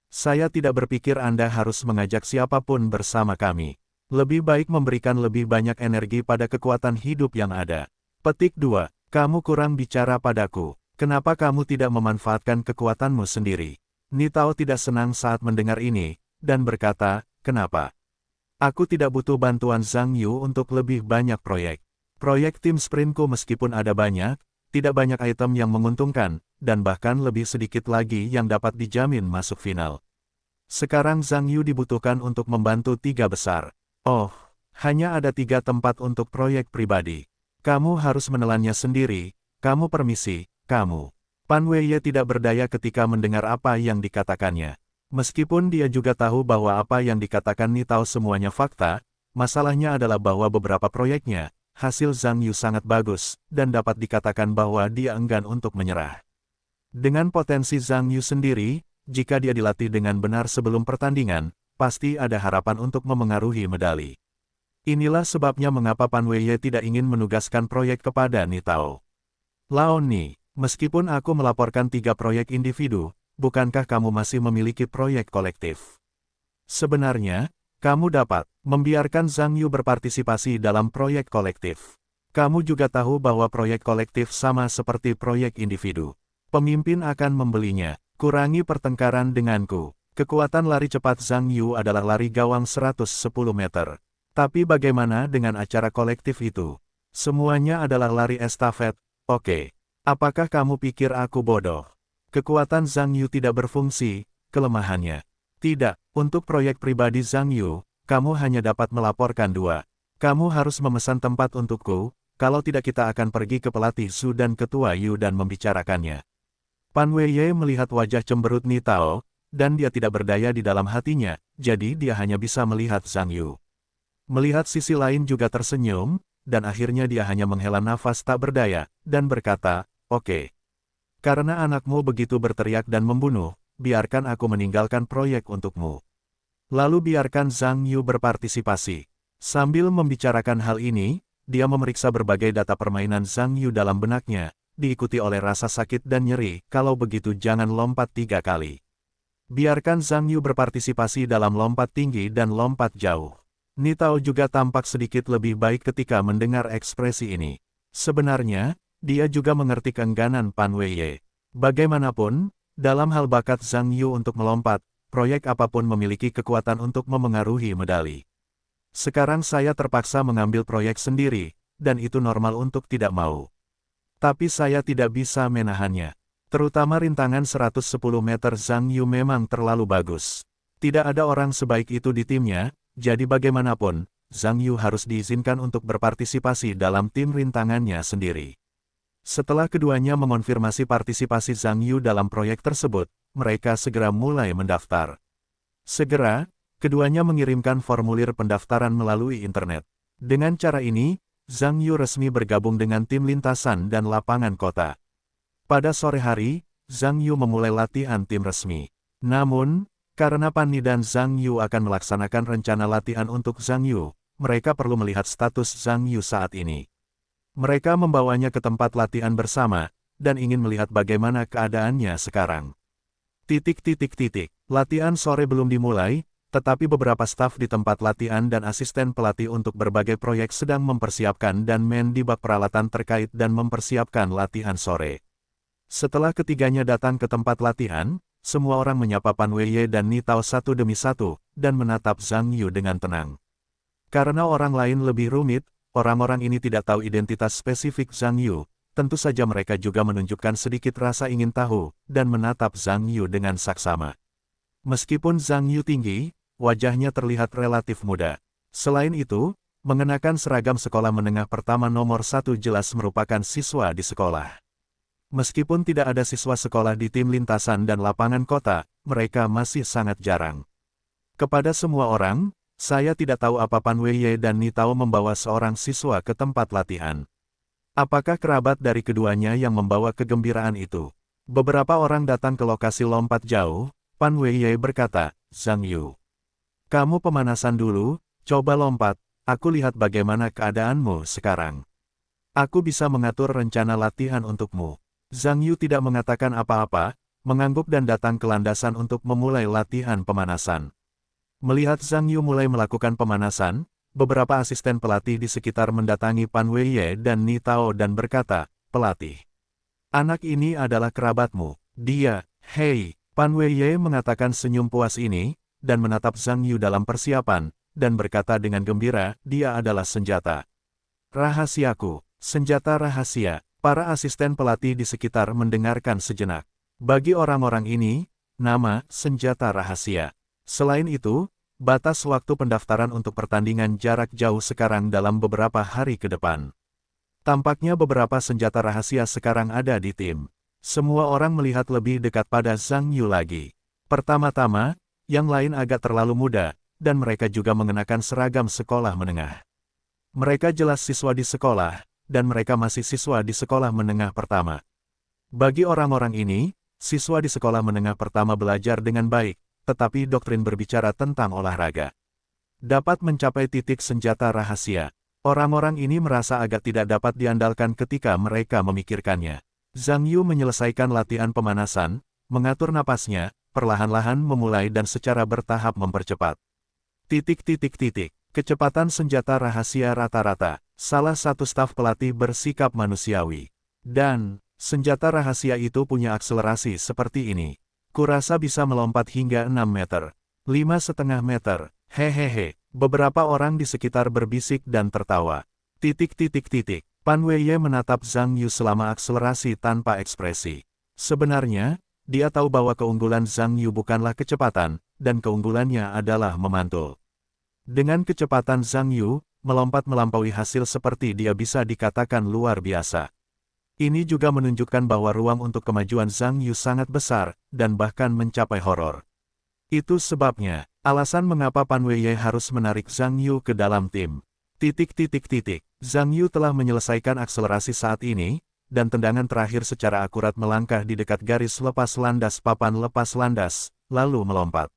Saya tidak berpikir Anda harus mengajak siapapun bersama kami. Lebih baik memberikan lebih banyak energi pada kekuatan hidup yang ada. Petik 2. Kamu kurang bicara padaku. Kenapa kamu tidak memanfaatkan kekuatanmu sendiri? Nitao tidak senang saat mendengar ini, dan berkata, kenapa? Aku tidak butuh bantuan Zhang Yu untuk lebih banyak proyek. Proyek tim sprintku meskipun ada banyak, tidak banyak item yang menguntungkan, dan bahkan lebih sedikit lagi yang dapat dijamin masuk final. Sekarang Zhang Yu dibutuhkan untuk membantu 3 besar. Oh, hanya ada 3 tempat untuk proyek pribadi. Kamu harus menelannya sendiri, kamu permisi, kamu. Pan Weiye tidak berdaya ketika mendengar apa yang dikatakannya. Meskipun dia juga tahu bahwa apa yang dikatakan Nitao semuanya fakta, masalahnya adalah bahwa beberapa proyeknya, hasil Zhang Yu sangat bagus, dan dapat dikatakan bahwa dia enggan untuk menyerah. Dengan potensi Zhang Yu sendiri, jika dia dilatih dengan benar sebelum pertandingan, pasti ada harapan untuk memengaruhi medali. Inilah sebabnya mengapa Pan Weiye tidak ingin menugaskan proyek kepada Nitao. Lao Ni, meskipun aku melaporkan 3 proyek individu, bukankah kamu masih memiliki proyek kolektif? Sebenarnya, kamu dapat membiarkan Zhang Yu berpartisipasi dalam proyek kolektif. Kamu juga tahu bahwa proyek kolektif sama seperti proyek individu. Pemimpin akan membelinya. Kurangi pertengkaran denganku. Kekuatan lari cepat Zhang Yu adalah lari gawang 110 meter. Tapi bagaimana dengan acara kolektif itu? Semuanya adalah lari estafet. Oke. Apakah kamu pikir aku bodoh? Kekuatan Zhang Yu tidak berfungsi, kelemahannya. Tidak, untuk proyek pribadi Zhang Yu, kamu hanya dapat melaporkan 2. Kamu harus memesan tempat untukku, kalau tidak kita akan pergi ke pelatih Su dan ketua Yu dan membicarakannya. Pan Weiye melihat wajah cemberut Nitao, dan dia tidak berdaya di dalam hatinya, jadi dia hanya bisa melihat Zhang Yu. Melihat sisi lain juga tersenyum, dan akhirnya dia hanya menghela nafas tak berdaya, dan berkata, oke. Karena anakmu begitu berteriak dan membunuh, biarkan aku meninggalkan proyek untukmu. Lalu biarkan Zhang Yu berpartisipasi. Sambil membicarakan hal ini, dia memeriksa berbagai data permainan Zhang Yu dalam benaknya, diikuti oleh rasa sakit dan nyeri, kalau begitu jangan lompat 3 kali. Biarkan Zhang Yu berpartisipasi dalam lompat tinggi dan lompat jauh. Nitao juga tampak sedikit lebih baik ketika mendengar ekspresi ini. Sebenarnya, dia juga mengerti keengganan Pan Weiye. Bagaimanapun, dalam hal bakat Zhang Yu untuk melompat, proyek apapun memiliki kekuatan untuk memengaruhi medali. Sekarang saya terpaksa mengambil proyek sendiri, dan itu normal untuk tidak mau. Tapi saya tidak bisa menahannya. Terutama rintangan 110 meter Zhang Yu memang terlalu bagus. Tidak ada orang sebaik itu di timnya, jadi bagaimanapun, Zhang Yu harus diizinkan untuk berpartisipasi dalam tim rintangannya sendiri. Setelah keduanya mengonfirmasi partisipasi Zhang Yu dalam proyek tersebut, mereka segera mulai mendaftar. Segera, keduanya mengirimkan formulir pendaftaran melalui internet. Dengan cara ini, Zhang Yu resmi bergabung dengan tim lintasan dan lapangan kota. Pada sore hari, Zhang Yu memulai latihan tim resmi. Namun, karena Pan Ni dan Zhang Yu akan melaksanakan rencana latihan untuk Zhang Yu, mereka perlu melihat status Zhang Yu saat ini. Mereka membawanya ke tempat latihan bersama, dan ingin melihat bagaimana keadaannya sekarang. Latihan sore belum dimulai, tetapi beberapa staf di tempat latihan dan asisten pelatih untuk berbagai proyek sedang mempersiapkan dan di bak peralatan terkait dan mempersiapkan latihan sore. Setelah ketiganya datang ke tempat latihan, semua orang menyapa Pan Weiye dan Ni Tao satu demi satu, dan menatap Zhang Yu dengan tenang. Karena orang lain lebih rumit, orang-orang ini tidak tahu identitas spesifik Zhang Yu, tentu saja mereka juga menunjukkan sedikit rasa ingin tahu, dan menatap Zhang Yu dengan saksama. Meskipun Zhang Yu tinggi, wajahnya terlihat relatif muda. Selain itu, mengenakan seragam sekolah menengah pertama nomor 1 jelas merupakan siswa di sekolah. Meskipun tidak ada siswa sekolah di tim lintasan dan lapangan kota, mereka masih sangat jarang. Kepada semua orang, saya tidak tahu apa Pan Weiye dan Ni Tao membawa seorang siswa ke tempat latihan. Apakah kerabat dari keduanya yang membawa kegembiraan itu? Beberapa orang datang ke lokasi lompat jauh. Pan Weiye berkata, Zhang Yu, kamu pemanasan dulu, coba lompat, aku lihat bagaimana keadaanmu sekarang. Aku bisa mengatur rencana latihan untukmu. Zhang Yu tidak mengatakan apa-apa, mengangguk dan datang ke landasan untuk memulai latihan pemanasan. Melihat Zhang Yu mulai melakukan pemanasan, beberapa asisten pelatih di sekitar mendatangi Pan Weiye dan Ni Tao dan berkata, pelatih, anak ini adalah kerabatmu. Dia, hei, Pan Weiye mengatakan senyum puas ini, dan menatap Zhang Yu dalam persiapan, dan berkata dengan gembira, dia adalah senjata rahasiaku, senjata rahasia. Para asisten pelatih di sekitar mendengarkan sejenak. Bagi orang-orang ini, nama, senjata rahasia. Selain itu, batas waktu pendaftaran untuk pertandingan jarak jauh sekarang dalam beberapa hari ke depan. Tampaknya beberapa senjata rahasia sekarang ada di tim. Semua orang melihat lebih dekat pada Zhang Yu lagi. Pertama-tama, yang lain agak terlalu muda, dan mereka juga mengenakan seragam sekolah menengah. Mereka jelas siswa di sekolah, dan mereka masih siswa di sekolah menengah pertama. Bagi orang-orang ini, siswa di sekolah menengah pertama belajar dengan baik, tetapi doktrin berbicara tentang olahraga. Dapat mencapai titik senjata rahasia. Orang-orang ini merasa agak tidak dapat diandalkan ketika mereka memikirkannya. Zhang Yu menyelesaikan latihan pemanasan, mengatur napasnya, perlahan-lahan memulai dan secara bertahap mempercepat. Kecepatan senjata rahasia rata-rata. Salah satu staf pelatih bersikap manusiawi. Dan, senjata rahasia itu punya akselerasi seperti ini. Kurasa bisa melompat hingga 6 meter. 5,5 meter. Hehehe. Beberapa orang di sekitar berbisik dan tertawa. Pan Weiye menatap Zhang Yu selama akselerasi tanpa ekspresi. Sebenarnya, dia tahu bahwa keunggulan Zhang Yu bukanlah kecepatan, dan keunggulannya adalah memantul. Dengan kecepatan Zhang Yu, melompat melampaui hasil seperti dia bisa dikatakan luar biasa. Ini juga menunjukkan bahwa ruang untuk kemajuan Zhang Yu sangat besar, dan bahkan mencapai horor. Itu sebabnya, alasan mengapa Pan Weiye harus menarik Zhang Yu ke dalam tim. Zhang Yu telah menyelesaikan akselerasi saat ini, dan tendangan terakhir secara akurat melangkah di dekat garis lepas landas papan lepas landas, lalu melompat.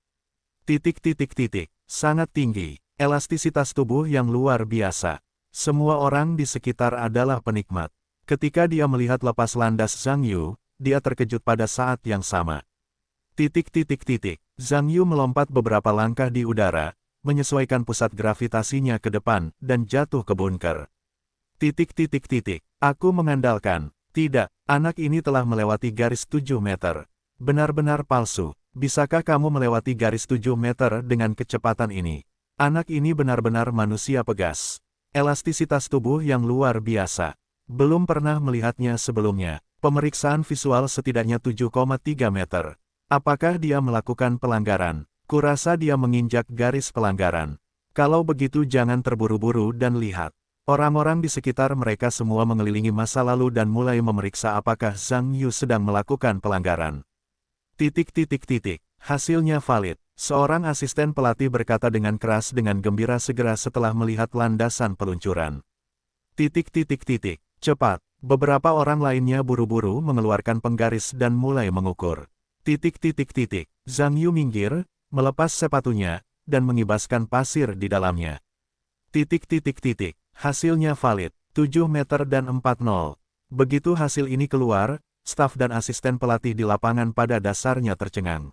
Sangat tinggi. Elastisitas tubuh yang luar biasa. Semua orang di sekitar adalah penikmat. Ketika dia melihat lepas landas Zhang Yu, dia terkejut pada saat yang sama. Zhang Yu melompat beberapa langkah di udara, menyesuaikan pusat gravitasinya ke depan, dan jatuh ke bunker. Aku mengandalkan. Tidak, anak ini telah melewati garis 7 meter. Benar-benar palsu. Bisakah kamu melewati garis 7 meter dengan kecepatan ini? Anak ini benar-benar manusia pegas. Elastisitas tubuh yang luar biasa. Belum pernah melihatnya sebelumnya. Pemeriksaan visual setidaknya 7,3 meter. Apakah dia melakukan pelanggaran? Kurasa dia menginjak garis pelanggaran. Kalau begitu jangan terburu-buru dan lihat. Orang-orang di sekitar mereka semua mengelilingi masa lalu dan mulai memeriksa apakah Zhang Yu sedang melakukan pelanggaran. Hasilnya valid. Seorang asisten pelatih berkata dengan keras dengan gembira segera setelah melihat landasan peluncuran. Cepat. Beberapa orang lainnya buru-buru mengeluarkan penggaris dan mulai mengukur. Zhang Yu minggir, melepas sepatunya, dan mengibaskan pasir di dalamnya. Hasilnya valid, 7 meter dan 40. Begitu hasil ini keluar, staf dan asisten pelatih di lapangan pada dasarnya tercengang.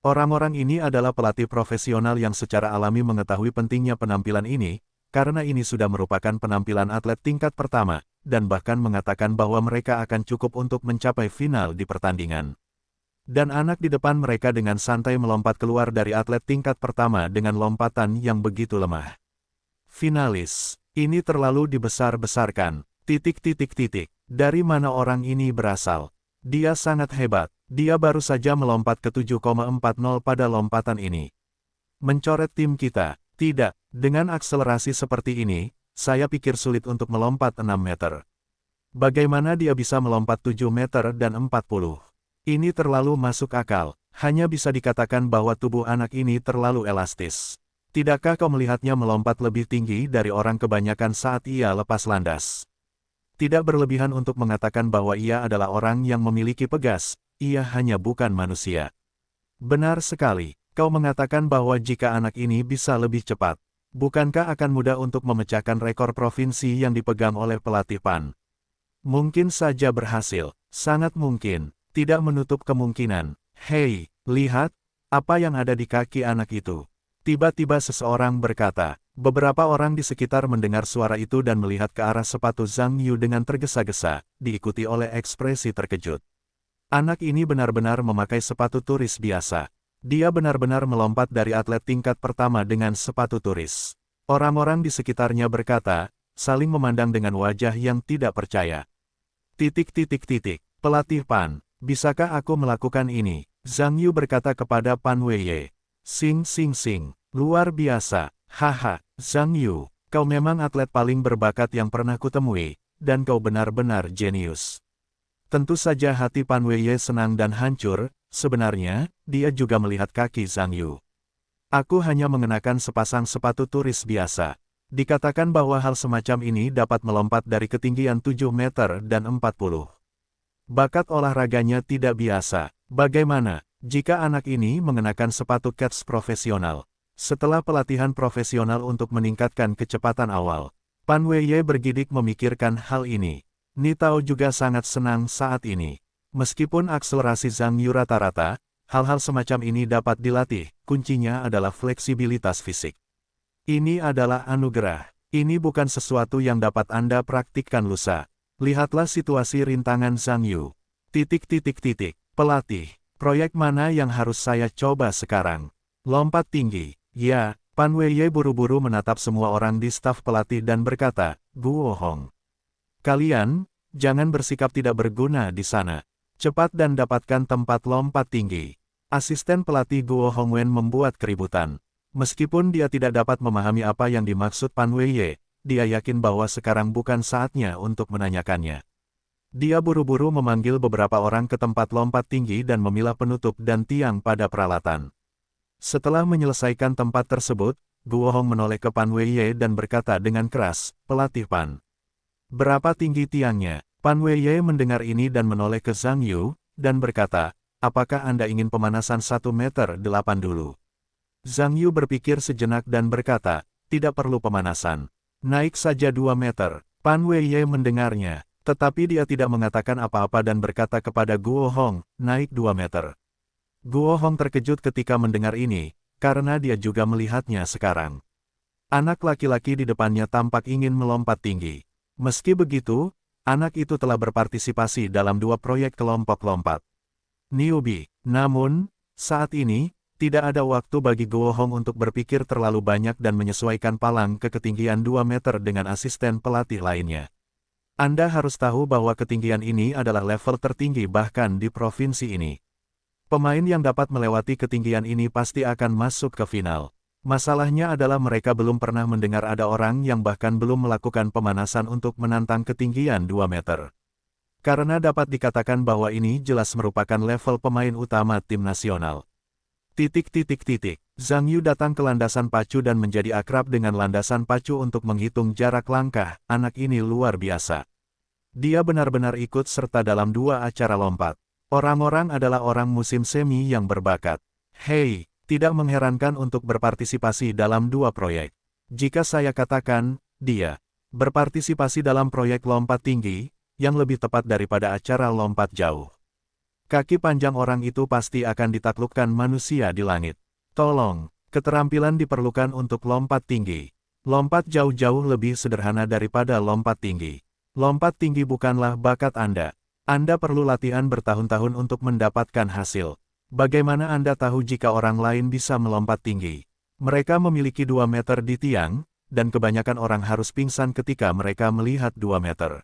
Orang-orang ini adalah pelatih profesional yang secara alami mengetahui pentingnya penampilan ini, karena ini sudah merupakan penampilan atlet tingkat pertama, dan bahkan mengatakan bahwa mereka akan cukup untuk mencapai final di pertandingan. Dan anak di depan mereka dengan santai melompat keluar dari atlet tingkat pertama dengan lompatan yang begitu lemah. Finalis, ini terlalu dibesar-besarkan. Dari mana orang ini berasal? Dia sangat hebat. Dia baru saja melompat ke 7,40 pada lompatan ini. Mencoret tim kita. Tidak, dengan akselerasi seperti ini, saya pikir sulit untuk melompat 6 meter. Bagaimana dia bisa melompat 7 meter dan 40? Ini terlalu masuk akal. Hanya bisa dikatakan bahwa tubuh anak ini terlalu elastis. Tidakkah kau melihatnya melompat lebih tinggi dari orang kebanyakan saat ia lepas landas? Tidak berlebihan untuk mengatakan bahwa ia adalah orang yang memiliki pegas, ia hanya bukan manusia. Benar sekali, kau mengatakan bahwa jika anak ini bisa lebih cepat, bukankah akan mudah untuk memecahkan rekor provinsi yang dipegang oleh pelatih PAN? Mungkin saja berhasil, sangat mungkin, tidak menutup kemungkinan. Hei, lihat, apa yang ada di kaki anak itu? Tiba-tiba seseorang berkata. Beberapa orang di sekitar mendengar suara itu dan melihat ke arah sepatu Zhang Yu dengan tergesa-gesa, diikuti oleh ekspresi terkejut. Anak ini benar-benar memakai sepatu turis biasa. Dia benar-benar melompat dari atlet tingkat pertama dengan sepatu turis. Orang-orang di sekitarnya berkata, saling memandang dengan wajah yang tidak percaya. Pelatih Pan, bisakah aku melakukan ini? Zhang Yu berkata kepada Pan Weiye. Sing, luar biasa. Haha, Zhang Yu, kau memang atlet paling berbakat yang pernah kutemui, dan kau benar-benar jenius. Tentu saja hati Pan Weiye senang dan hancur, sebenarnya, dia juga melihat kaki Zhang Yu. Aku hanya mengenakan sepasang sepatu turis biasa. Dikatakan bahwa hal semacam ini dapat melompat dari ketinggian 7 meter dan 40. Bakat olahraganya tidak biasa. Bagaimana, jika anak ini mengenakan sepatu kets profesional? Setelah pelatihan profesional untuk meningkatkan kecepatan awal, Pan Weiye bergidik memikirkan hal ini. Ni Tao juga sangat senang saat ini. Meskipun akselerasi Zhang Yu rata-rata, hal-hal semacam ini dapat dilatih, kuncinya adalah fleksibilitas fisik. Ini adalah anugerah. Ini bukan sesuatu yang dapat Anda praktikkan lusa. Lihatlah situasi rintangan Zhang Yu. Pelatih, proyek mana yang harus saya coba sekarang? Lompat tinggi. Ya, Pan Weiye buru-buru menatap semua orang di staf pelatih dan berkata, Guo Hong. Kalian, jangan bersikap tidak berguna di sana. Cepat dan dapatkan tempat lompat tinggi. Asisten pelatih Guo Hongwen membuat keributan. Meskipun dia tidak dapat memahami apa yang dimaksud Pan Weiye, dia yakin bahwa sekarang bukan saatnya untuk menanyakannya. Dia buru-buru memanggil beberapa orang ke tempat lompat tinggi dan memilah penutup dan tiang pada peralatan. Setelah menyelesaikan tempat tersebut, Guo Hong menoleh ke Pan Weiye dan berkata dengan keras, pelatih Pan. Berapa tinggi tiangnya? Pan Weiye mendengar ini dan menoleh ke Zhang Yu, dan berkata, apakah Anda ingin pemanasan 1 meter 8 dulu? Zhang Yu berpikir sejenak dan berkata, tidak perlu pemanasan. Naik saja 2 meter. Pan Weiye mendengarnya, tetapi dia tidak mengatakan apa-apa dan berkata kepada Guo Hong, naik 2 meter. Guo Hong terkejut ketika mendengar ini, karena dia juga melihatnya sekarang. Anak laki-laki di depannya tampak ingin melompat tinggi. Meski begitu, anak itu telah berpartisipasi dalam 2 proyek kelompok lompat. Newbie. Namun, saat ini, tidak ada waktu bagi Guo Hong untuk berpikir terlalu banyak dan menyesuaikan palang ke ketinggian 2 meter dengan asisten pelatih lainnya. Anda harus tahu bahwa ketinggian ini adalah level tertinggi bahkan di provinsi ini. Pemain yang dapat melewati ketinggian ini pasti akan masuk ke final. Masalahnya adalah mereka belum pernah mendengar ada orang yang bahkan belum melakukan pemanasan untuk menantang ketinggian 2 meter. Karena dapat dikatakan bahwa ini jelas merupakan level pemain utama tim nasional. Zhang Yu datang ke landasan pacu dan menjadi akrab dengan landasan pacu untuk menghitung jarak langkah. Anak ini luar biasa. Dia benar-benar ikut serta dalam 2 acara lompat. Orang-orang adalah orang musim semi yang berbakat. Hei, tidak mengherankan untuk berpartisipasi dalam 2 proyek. Jika saya katakan, dia berpartisipasi dalam proyek lompat tinggi, yang lebih tepat daripada acara lompat jauh. Kaki panjang orang itu pasti akan ditaklukkan manusia di langit. Tolong, keterampilan diperlukan untuk lompat tinggi. Lompat jauh-jauh lebih sederhana daripada lompat tinggi. Lompat tinggi bukanlah bakat Anda. Anda perlu latihan bertahun-tahun untuk mendapatkan hasil. Bagaimana Anda tahu jika orang lain bisa melompat tinggi? Mereka memiliki 2 meter di tiang, dan kebanyakan orang harus pingsan ketika mereka melihat 2 meter.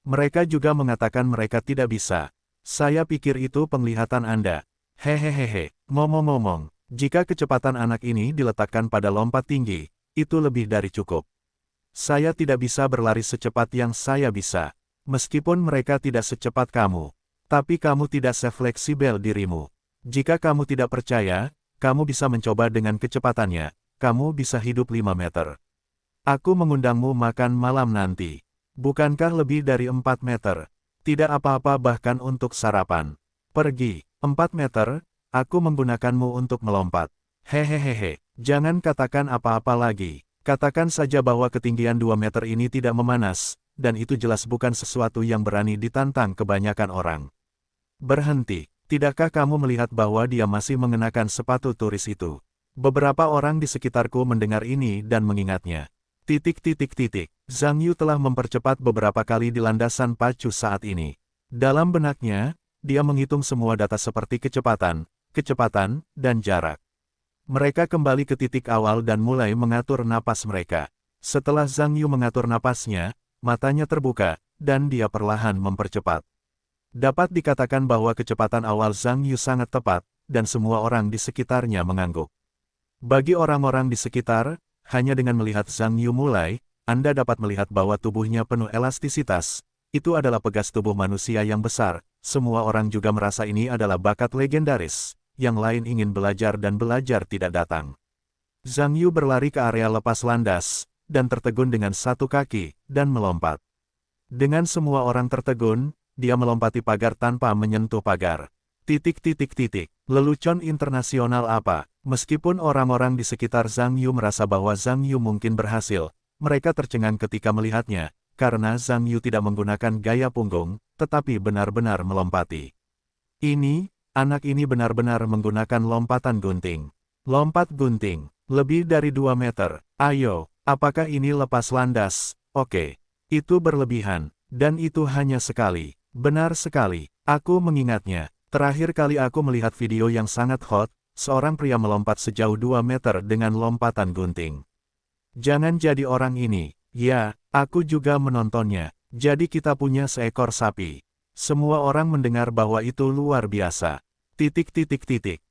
Mereka juga mengatakan mereka tidak bisa. Saya pikir itu penglihatan Anda. Hehehehe, ngomong-ngomong, jika kecepatan anak ini diletakkan pada lompat tinggi, itu lebih dari cukup. Saya tidak bisa berlari secepat yang saya bisa. Meskipun mereka tidak secepat kamu. Tapi kamu tidak sefleksibel dirimu. Jika kamu tidak percaya, kamu bisa mencoba dengan kecepatannya. Kamu bisa hidup 5 meter. Aku mengundangmu makan malam nanti. Bukankah lebih dari 4 meter? Tidak apa-apa bahkan untuk sarapan. Pergi, 4 meter, aku menggunakanmu untuk melompat. Hehehehe, jangan katakan apa-apa lagi. Katakan saja bahwa ketinggian 2 meter ini tidak memanas, dan itu jelas bukan sesuatu yang berani ditantang kebanyakan orang. Berhenti, tidakkah kamu melihat bahwa dia masih mengenakan sepatu turis itu? Beberapa orang di sekitarku mendengar ini dan mengingatnya. Zhang Yu telah mempercepat beberapa kali di landasan pacu saat ini. Dalam benaknya, dia menghitung semua data seperti kecepatan, dan jarak. Mereka kembali ke titik awal dan mulai mengatur napas mereka. Setelah Zhang Yu mengatur napasnya, matanya terbuka, dan dia perlahan mempercepat. Dapat dikatakan bahwa kecepatan awal Zhang Yu sangat tepat, dan semua orang di sekitarnya mengangguk. Bagi orang-orang di sekitar, hanya dengan melihat Zhang Yu mulai, Anda dapat melihat bahwa tubuhnya penuh elastisitas. Itu adalah pegas tubuh manusia yang besar. Semua orang juga merasa ini adalah bakat legendaris. Yang lain ingin belajar dan belajar tidak datang. Zhang Yu berlari ke area lepas landas, dan tertegun dengan satu kaki, dan melompat. Dengan semua orang tertegun, dia melompati pagar tanpa menyentuh pagar. Lelucon internasional apa? Meskipun orang-orang di sekitar Zhang Yu merasa bahwa Zhang Yu mungkin berhasil, mereka tercengang ketika melihatnya, karena Zhang Yu tidak menggunakan gaya punggung, tetapi benar-benar melompati. Anak ini benar-benar menggunakan lompatan gunting. Lompat gunting, lebih dari 2 meter. Ayo, apakah ini lepas landas? Oke, itu berlebihan, dan itu hanya sekali. Benar sekali, aku mengingatnya. Terakhir kali aku melihat video yang sangat hot, seorang pria melompat sejauh 2 meter dengan lompatan gunting. Jangan jadi orang ini. Ya, aku juga menontonnya. Jadi kita punya seekor sapi. Semua orang mendengar bahwa itu luar biasa.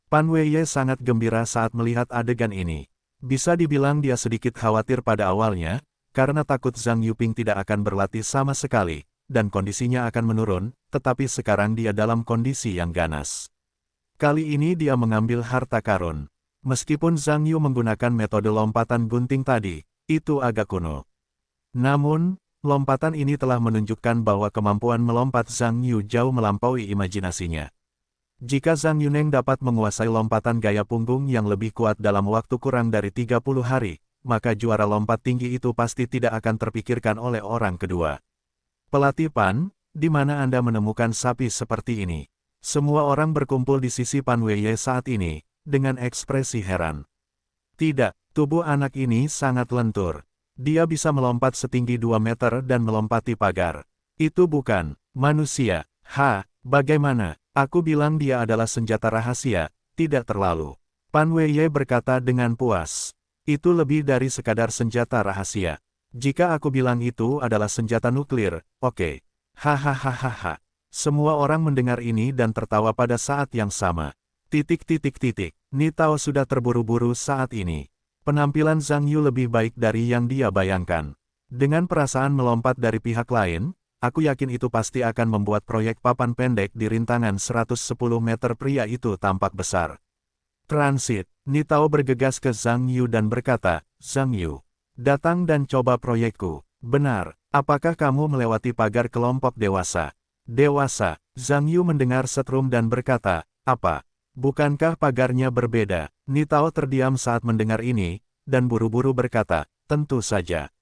Pan Wei sangat gembira saat melihat adegan ini. Bisa dibilang dia sedikit khawatir pada awalnya, karena takut Zhang Yuping tidak akan berlatih sama sekali, dan kondisinya akan menurun, tetapi sekarang dia dalam kondisi yang ganas. Kali ini dia mengambil harta karun. Meskipun Zhang Yu menggunakan metode lompatan gunting tadi, itu agak kuno. Namun, lompatan ini telah menunjukkan bahwa kemampuan melompat Zhang Yu jauh melampaui imajinasinya. Jika Zhang Yuneng dapat menguasai lompatan gaya punggung yang lebih kuat dalam waktu kurang dari 30 hari, maka juara lompat tinggi itu pasti tidak akan terpikirkan oleh orang kedua. Pelatih Pan, di mana Anda menemukan sapi seperti ini? Semua orang berkumpul di sisi Pan Wei saat ini, dengan ekspresi heran. Tidak, tubuh anak ini sangat lentur. Dia bisa melompat setinggi 2 meter dan melompati pagar. Itu bukan manusia. Bagaimana? Aku bilang dia adalah senjata rahasia, tidak terlalu. Pan Wei berkata dengan puas. Itu lebih dari sekadar senjata rahasia. Jika aku bilang itu adalah senjata nuklir, oke. Hahaha. Semua orang mendengar ini dan tertawa pada saat yang sama. Nitao sudah terburu-buru saat ini. Penampilan Zhang Yu lebih baik dari yang dia bayangkan. Dengan perasaan melompat dari pihak lain, aku yakin itu pasti akan membuat proyek papan pendek di rintangan 110 meter pria itu tampak besar. Transit, Nitao bergegas ke Zhang Yu dan berkata, Zhang Yu, datang dan coba proyekku. Benar, apakah kamu melewati pagar kelompok dewasa? Dewasa, Zhang Yu mendengar setrum dan berkata, apa? Bukankah pagarnya berbeda? Nitao terdiam saat mendengar ini, dan buru-buru berkata, Tentu saja.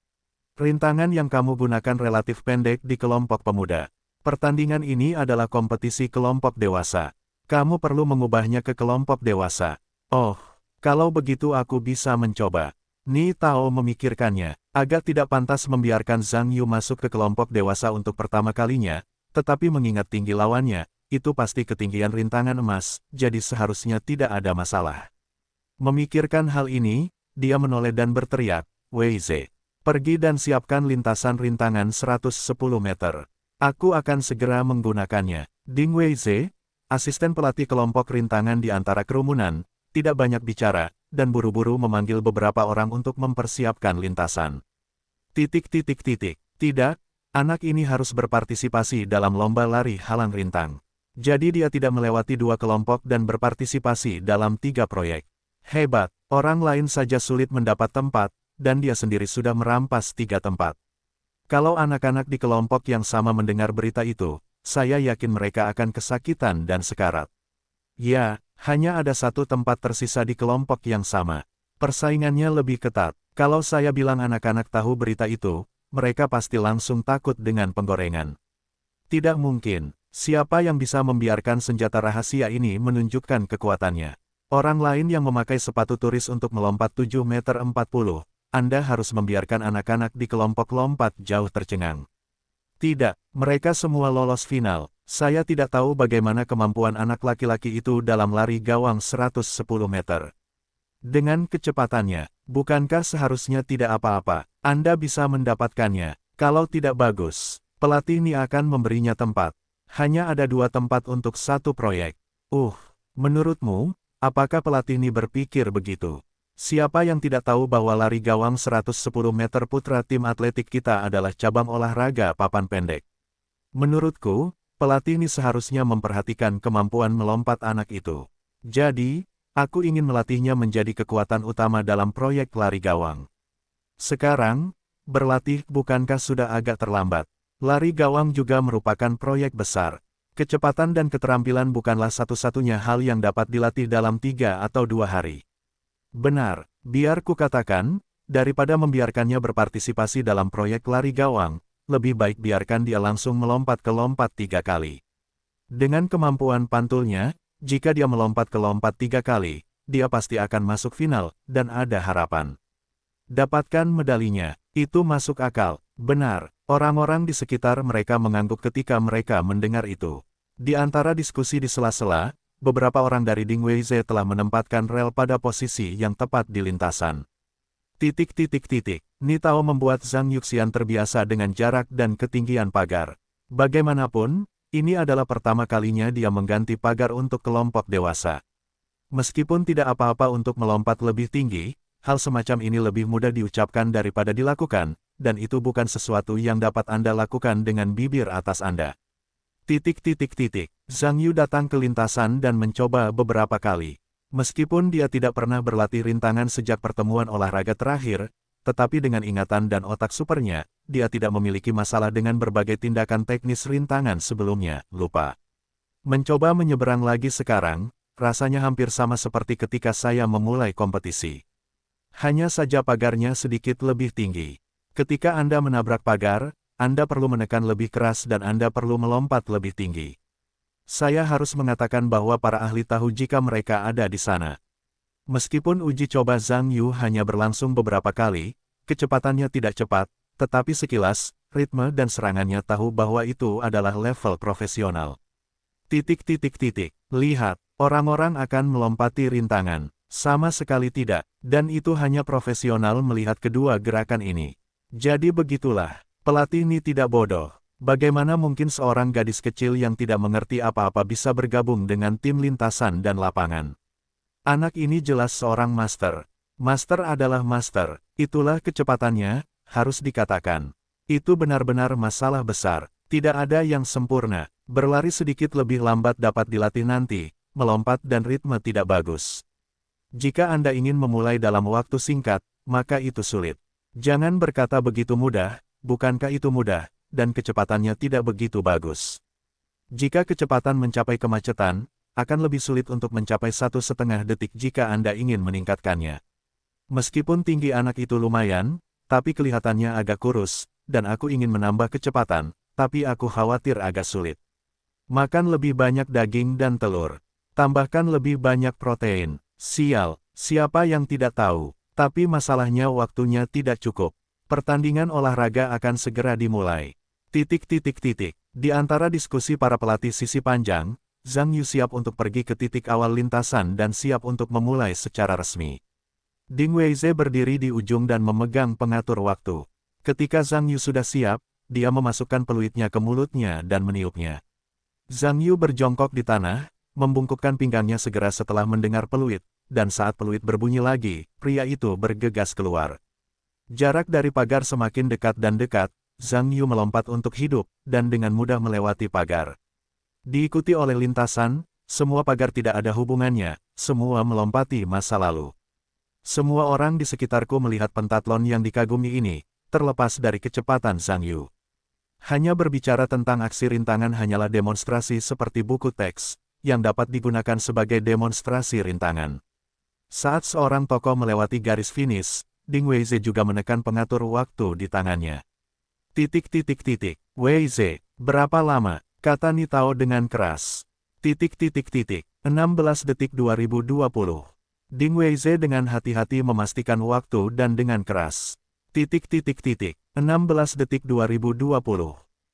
Rintangan yang kamu gunakan relatif pendek di kelompok pemuda. Pertandingan ini adalah kompetisi kelompok dewasa. Kamu perlu mengubahnya ke kelompok dewasa. Oh, kalau begitu aku bisa mencoba. Ni Tao memikirkannya. Agak tidak pantas membiarkan Zhang Yu masuk ke kelompok dewasa untuk pertama kalinya, tetapi mengingat tinggi lawannya, itu pasti ketinggian rintangan emas, jadi seharusnya tidak ada masalah. Memikirkan hal ini, dia menoleh dan berteriak, Wei Ze, pergi dan siapkan lintasan rintangan 110 meter. Aku akan segera menggunakannya. Ding Wei Ze, asisten pelatih kelompok rintangan di antara kerumunan, tidak banyak bicara, dan buru-buru memanggil beberapa orang untuk mempersiapkan lintasan. Tidak, anak ini harus berpartisipasi dalam lomba lari halang rintang. Jadi dia tidak melewati 2 kelompok dan berpartisipasi dalam 3 proyek. Hebat, orang lain saja sulit mendapat tempat, dan dia sendiri sudah merampas 3 tempat. Kalau anak-anak di kelompok yang sama mendengar berita itu, saya yakin mereka akan kesakitan dan sekarat. Ya, hanya ada 1 tempat tersisa di kelompok yang sama. Persaingannya lebih ketat. Kalau saya bilang anak-anak tahu berita itu, mereka pasti langsung takut dengan penggorengan. Tidak mungkin. Siapa yang bisa membiarkan senjata rahasia ini menunjukkan kekuatannya? Orang lain yang memakai sepatu turis untuk melompat 7 meter 40, Anda harus membiarkan anak-anak di kelompok lompat jauh tercengang. Tidak, mereka semua lolos final. Saya tidak tahu bagaimana kemampuan anak laki-laki itu dalam lari gawang 110 meter. Dengan kecepatannya, bukankah seharusnya tidak apa-apa? Anda bisa mendapatkannya. Kalau tidak bagus, pelatih ini akan memberinya tempat. Hanya ada 2 tempat untuk 1 proyek. Menurutmu, apakah pelatih ini berpikir begitu? Siapa yang tidak tahu bahwa lari gawang 110 meter putra tim atletik kita adalah cabang olahraga papan pendek? Menurutku, pelatih ini seharusnya memperhatikan kemampuan melompat anak itu. Jadi, aku ingin melatihnya menjadi kekuatan utama dalam proyek lari gawang. Sekarang, berlatih bukankah sudah agak terlambat? Lari gawang juga merupakan proyek besar. Kecepatan dan keterampilan bukanlah satu-satunya hal yang dapat dilatih dalam 3 atau 2 hari. Benar, biar kukatakan, daripada membiarkannya berpartisipasi dalam proyek lari gawang, lebih baik biarkan dia langsung melompat ke lompat 3 kali. Dengan kemampuan pantulnya, jika dia melompat ke lompat 3 kali, dia pasti akan masuk final, dan ada harapan. Dapatkan medalinya, itu masuk akal. Benar, orang-orang di sekitar mereka mengangguk ketika mereka mendengar itu. Di antara diskusi di sela-sela, beberapa orang dari Ding Wei Ze telah menempatkan rel pada posisi yang tepat di lintasan. Ni Tao membuat Zhang Yuxian terbiasa dengan jarak dan ketinggian pagar. Bagaimanapun, ini adalah pertama kalinya dia mengganti pagar untuk kelompok dewasa. Meskipun tidak apa-apa untuk melompat lebih tinggi, hal semacam ini lebih mudah diucapkan daripada dilakukan, dan itu bukan sesuatu yang dapat Anda lakukan dengan bibir atas Anda. Zhang Yu datang ke lintasan dan mencoba beberapa kali. Meskipun dia tidak pernah berlatih rintangan sejak pertemuan olahraga terakhir, tetapi dengan ingatan dan otak supernya, dia tidak memiliki masalah dengan berbagai tindakan teknis rintangan sebelumnya, lupa. Mencoba menyeberang lagi sekarang, rasanya hampir sama seperti ketika saya memulai kompetisi. Hanya saja pagarnya sedikit lebih tinggi. Ketika Anda menabrak pagar, Anda perlu menekan lebih keras dan Anda perlu melompat lebih tinggi. Saya harus mengatakan bahwa para ahli tahu jika mereka ada di sana. Meskipun uji coba Zhang Yu hanya berlangsung beberapa kali, kecepatannya tidak cepat, tetapi sekilas, ritme dan serangannya tahu bahwa itu adalah level profesional. Lihat, orang-orang akan melompati rintangan. Sama sekali tidak, dan itu hanya profesional melihat kedua gerakan ini. Jadi begitulah, pelatih ini tidak bodoh. Bagaimana mungkin seorang gadis kecil yang tidak mengerti apa-apa bisa bergabung dengan tim lintasan dan lapangan? Anak ini jelas seorang master. Master adalah master, itulah kecepatannya, harus dikatakan. Itu benar-benar masalah besar, tidak ada yang sempurna. Berlari sedikit lebih lambat dapat dilatih nanti, melompat dan ritme tidak bagus. Jika Anda ingin memulai dalam waktu singkat, maka itu sulit. Jangan berkata begitu mudah, bukankah itu mudah? Dan kecepatannya tidak begitu bagus. Jika kecepatan mencapai kemacetan, akan lebih sulit untuk mencapai 1,5 detik jika Anda ingin meningkatkannya. Meskipun tinggi anak itu lumayan, tapi kelihatannya agak kurus, dan aku ingin menambah kecepatan, tapi aku khawatir agak sulit. Makan lebih banyak daging dan telur. Tambahkan lebih banyak protein. Sial, siapa yang tidak tahu? Tapi masalahnya waktunya tidak cukup. Pertandingan olahraga akan segera dimulai. Di antara diskusi para pelatih sisi panjang, Zhang Yu siap untuk pergi ke titik awal lintasan dan siap untuk memulai secara resmi. Ding Weize berdiri di ujung dan memegang pengatur waktu. Ketika Zhang Yu sudah siap, dia memasukkan peluitnya ke mulutnya dan meniupnya. Zhang Yu berjongkok di tanah, membungkukkan pinggangnya segera setelah mendengar peluit, dan saat peluit berbunyi lagi, pria itu bergegas keluar. Jarak dari pagar semakin dekat dan dekat, Zhang Yu melompat untuk hidup, dan dengan mudah melewati pagar. Diikuti oleh lintasan, semua pagar tidak ada hubungannya, semua melompati masa lalu. Semua orang di sekitarku melihat pentatlon yang dikagumi ini, terlepas dari kecepatan Zhang Yu. Hanya berbicara tentang aksi rintangan hanyalah demonstrasi seperti buku teks, yang dapat digunakan sebagai demonstrasi rintangan. Saat seorang tokoh melewati garis finish, Ding Weize juga menekan pengatur waktu di tangannya. Weize, berapa lama? Kata Nitao dengan keras. 16 detik 2020. Ding Weize dengan hati-hati memastikan waktu dan dengan keras. 16 detik 2020.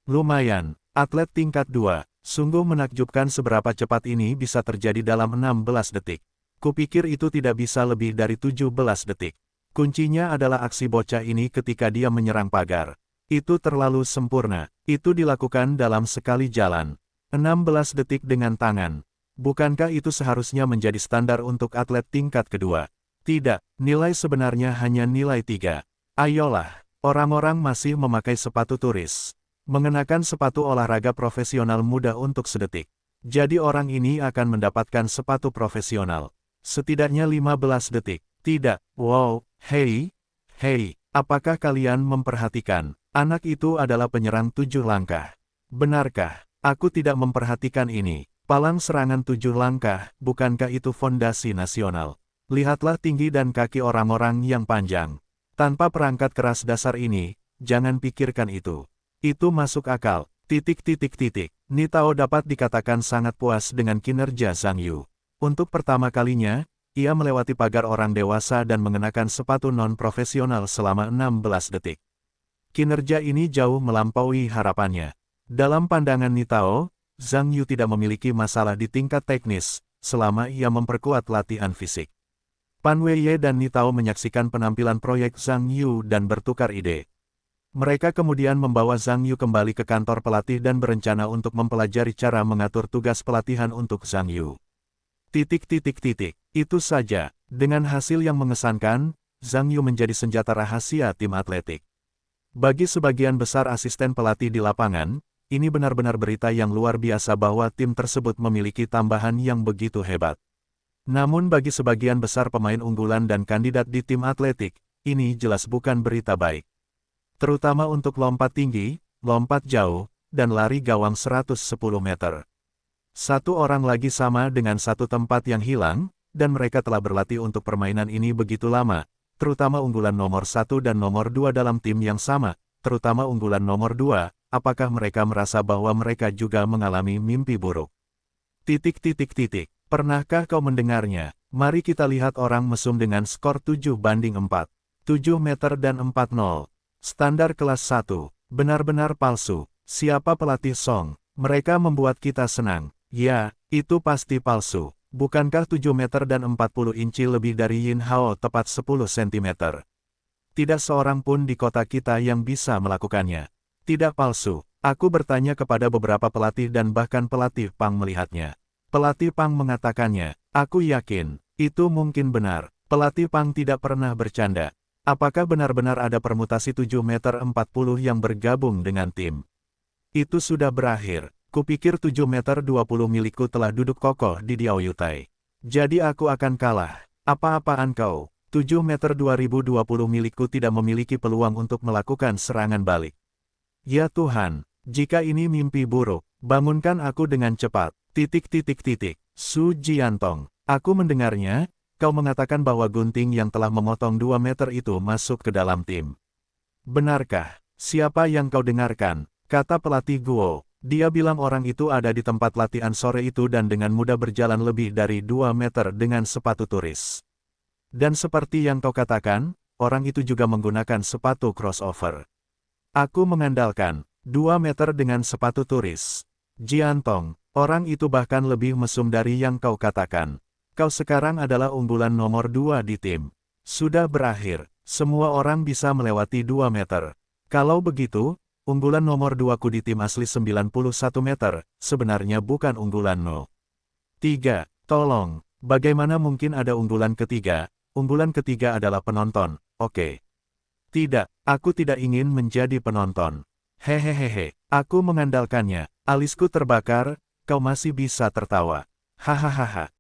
Lumayan, atlet tingkat 2, sungguh menakjubkan seberapa cepat ini bisa terjadi dalam 16 detik. Kupikir itu tidak bisa lebih dari 17 detik. Kuncinya adalah aksi bocah ini ketika dia menyerang pagar. Itu terlalu sempurna, itu dilakukan dalam sekali jalan. 16 detik dengan tangan. Bukankah itu seharusnya menjadi standar untuk atlet tingkat kedua? Tidak, nilai sebenarnya hanya nilai 3. Ayolah, orang-orang masih memakai sepatu turis. Mengenakan sepatu olahraga profesional mudah untuk sedetik. Jadi orang ini akan mendapatkan sepatu profesional. Setidaknya 15 detik. Tidak, wow, hei, apakah kalian memperhatikan? Anak itu adalah penyerang 7 langkah. Benarkah? Aku tidak memperhatikan ini. Palang serangan 7 langkah, bukankah itu fondasi nasional? Lihatlah tinggi dan kaki orang-orang yang panjang. Tanpa perangkat keras dasar ini, jangan pikirkan itu. Itu masuk akal. Nitao dapat dikatakan sangat puas dengan kinerja Zhang Yu. Untuk pertama kalinya, ia melewati pagar orang dewasa dan mengenakan sepatu non-profesional selama 16 detik. Kinerja ini jauh melampaui harapannya. Dalam pandangan Nitao, Zhang Yu tidak memiliki masalah di tingkat teknis, selama ia memperkuat latihan fisik. Pan Weiye dan Nitao menyaksikan penampilan proyek Zhang Yu dan bertukar ide. Mereka kemudian membawa Zhang Yu kembali ke kantor pelatih dan berencana untuk mempelajari cara mengatur tugas pelatihan untuk Zhang Yu. Itu saja, dengan hasil yang mengesankan, Zhang Yu menjadi senjata rahasia tim atletik. Bagi sebagian besar asisten pelatih di lapangan, ini benar-benar berita yang luar biasa bahwa tim tersebut memiliki tambahan yang begitu hebat. Namun bagi sebagian besar pemain unggulan dan kandidat di tim atletik, ini jelas bukan berita baik. Terutama untuk lompat tinggi, lompat jauh, dan lari gawang 110 meter. Satu orang lagi sama dengan satu tempat yang hilang, dan mereka telah berlatih untuk permainan ini begitu lama, terutama unggulan nomor 1 dan nomor 2 dalam tim yang sama, terutama unggulan nomor 2, apakah mereka merasa bahwa mereka juga mengalami mimpi buruk? Pernahkah kau mendengarnya? Mari kita lihat orang mesum dengan skor 7-4. 7 meter dan 40. Standar kelas 1. Benar-benar palsu. Siapa pelatih Song? Mereka membuat kita senang. Ya, itu pasti palsu. Bukankah 7 meter dan 40 inci lebih dari Yin Hao tepat 10 cm? Tidak seorang pun di kota kita yang bisa melakukannya. Tidak palsu. Aku bertanya kepada beberapa pelatih dan bahkan pelatih Pang melihatnya. Pelatih Pang mengatakannya. Aku yakin, itu mungkin benar. Pelatih Pang tidak pernah bercanda. Apakah benar-benar ada permutasi 7 meter 40 yang bergabung dengan tim? Itu sudah berakhir. Kupikir 7 meter 20 milikku telah duduk kokoh di Diaoyutai. Jadi aku akan kalah. Apa-apaan kau? 7 meter 2020 milikku tidak memiliki peluang untuk melakukan serangan balik. Ya Tuhan, jika ini mimpi buruk, bangunkan aku dengan cepat. Su Jiantong, aku mendengarnya, kau mengatakan bahwa gunting yang telah memotong 2 meter itu masuk ke dalam tim. Benarkah? Siapa yang kau dengarkan? Kata pelatih Guo. Dia bilang orang itu ada di tempat latihan sore itu dan dengan mudah berjalan lebih dari 2 meter dengan sepatu turis. Dan seperti yang kau katakan, orang itu juga menggunakan sepatu crossover. Aku mengandalkan 2 meter dengan sepatu turis. Jiantong, orang itu bahkan lebih mesum dari yang kau katakan. Kau sekarang adalah unggulan nomor 2 di tim. Sudah berakhir, semua orang bisa melewati 2 meter. Kalau begitu, unggulan nomor 2 ku di tim asli 91 meter, sebenarnya bukan unggulan 0. 3. Tolong, bagaimana mungkin ada unggulan ketiga? Unggulan ketiga adalah penonton, oke. Tidak, aku tidak ingin menjadi penonton. Hehehehe, aku mengandalkannya. Alisku terbakar, kau masih bisa tertawa. Hahaha.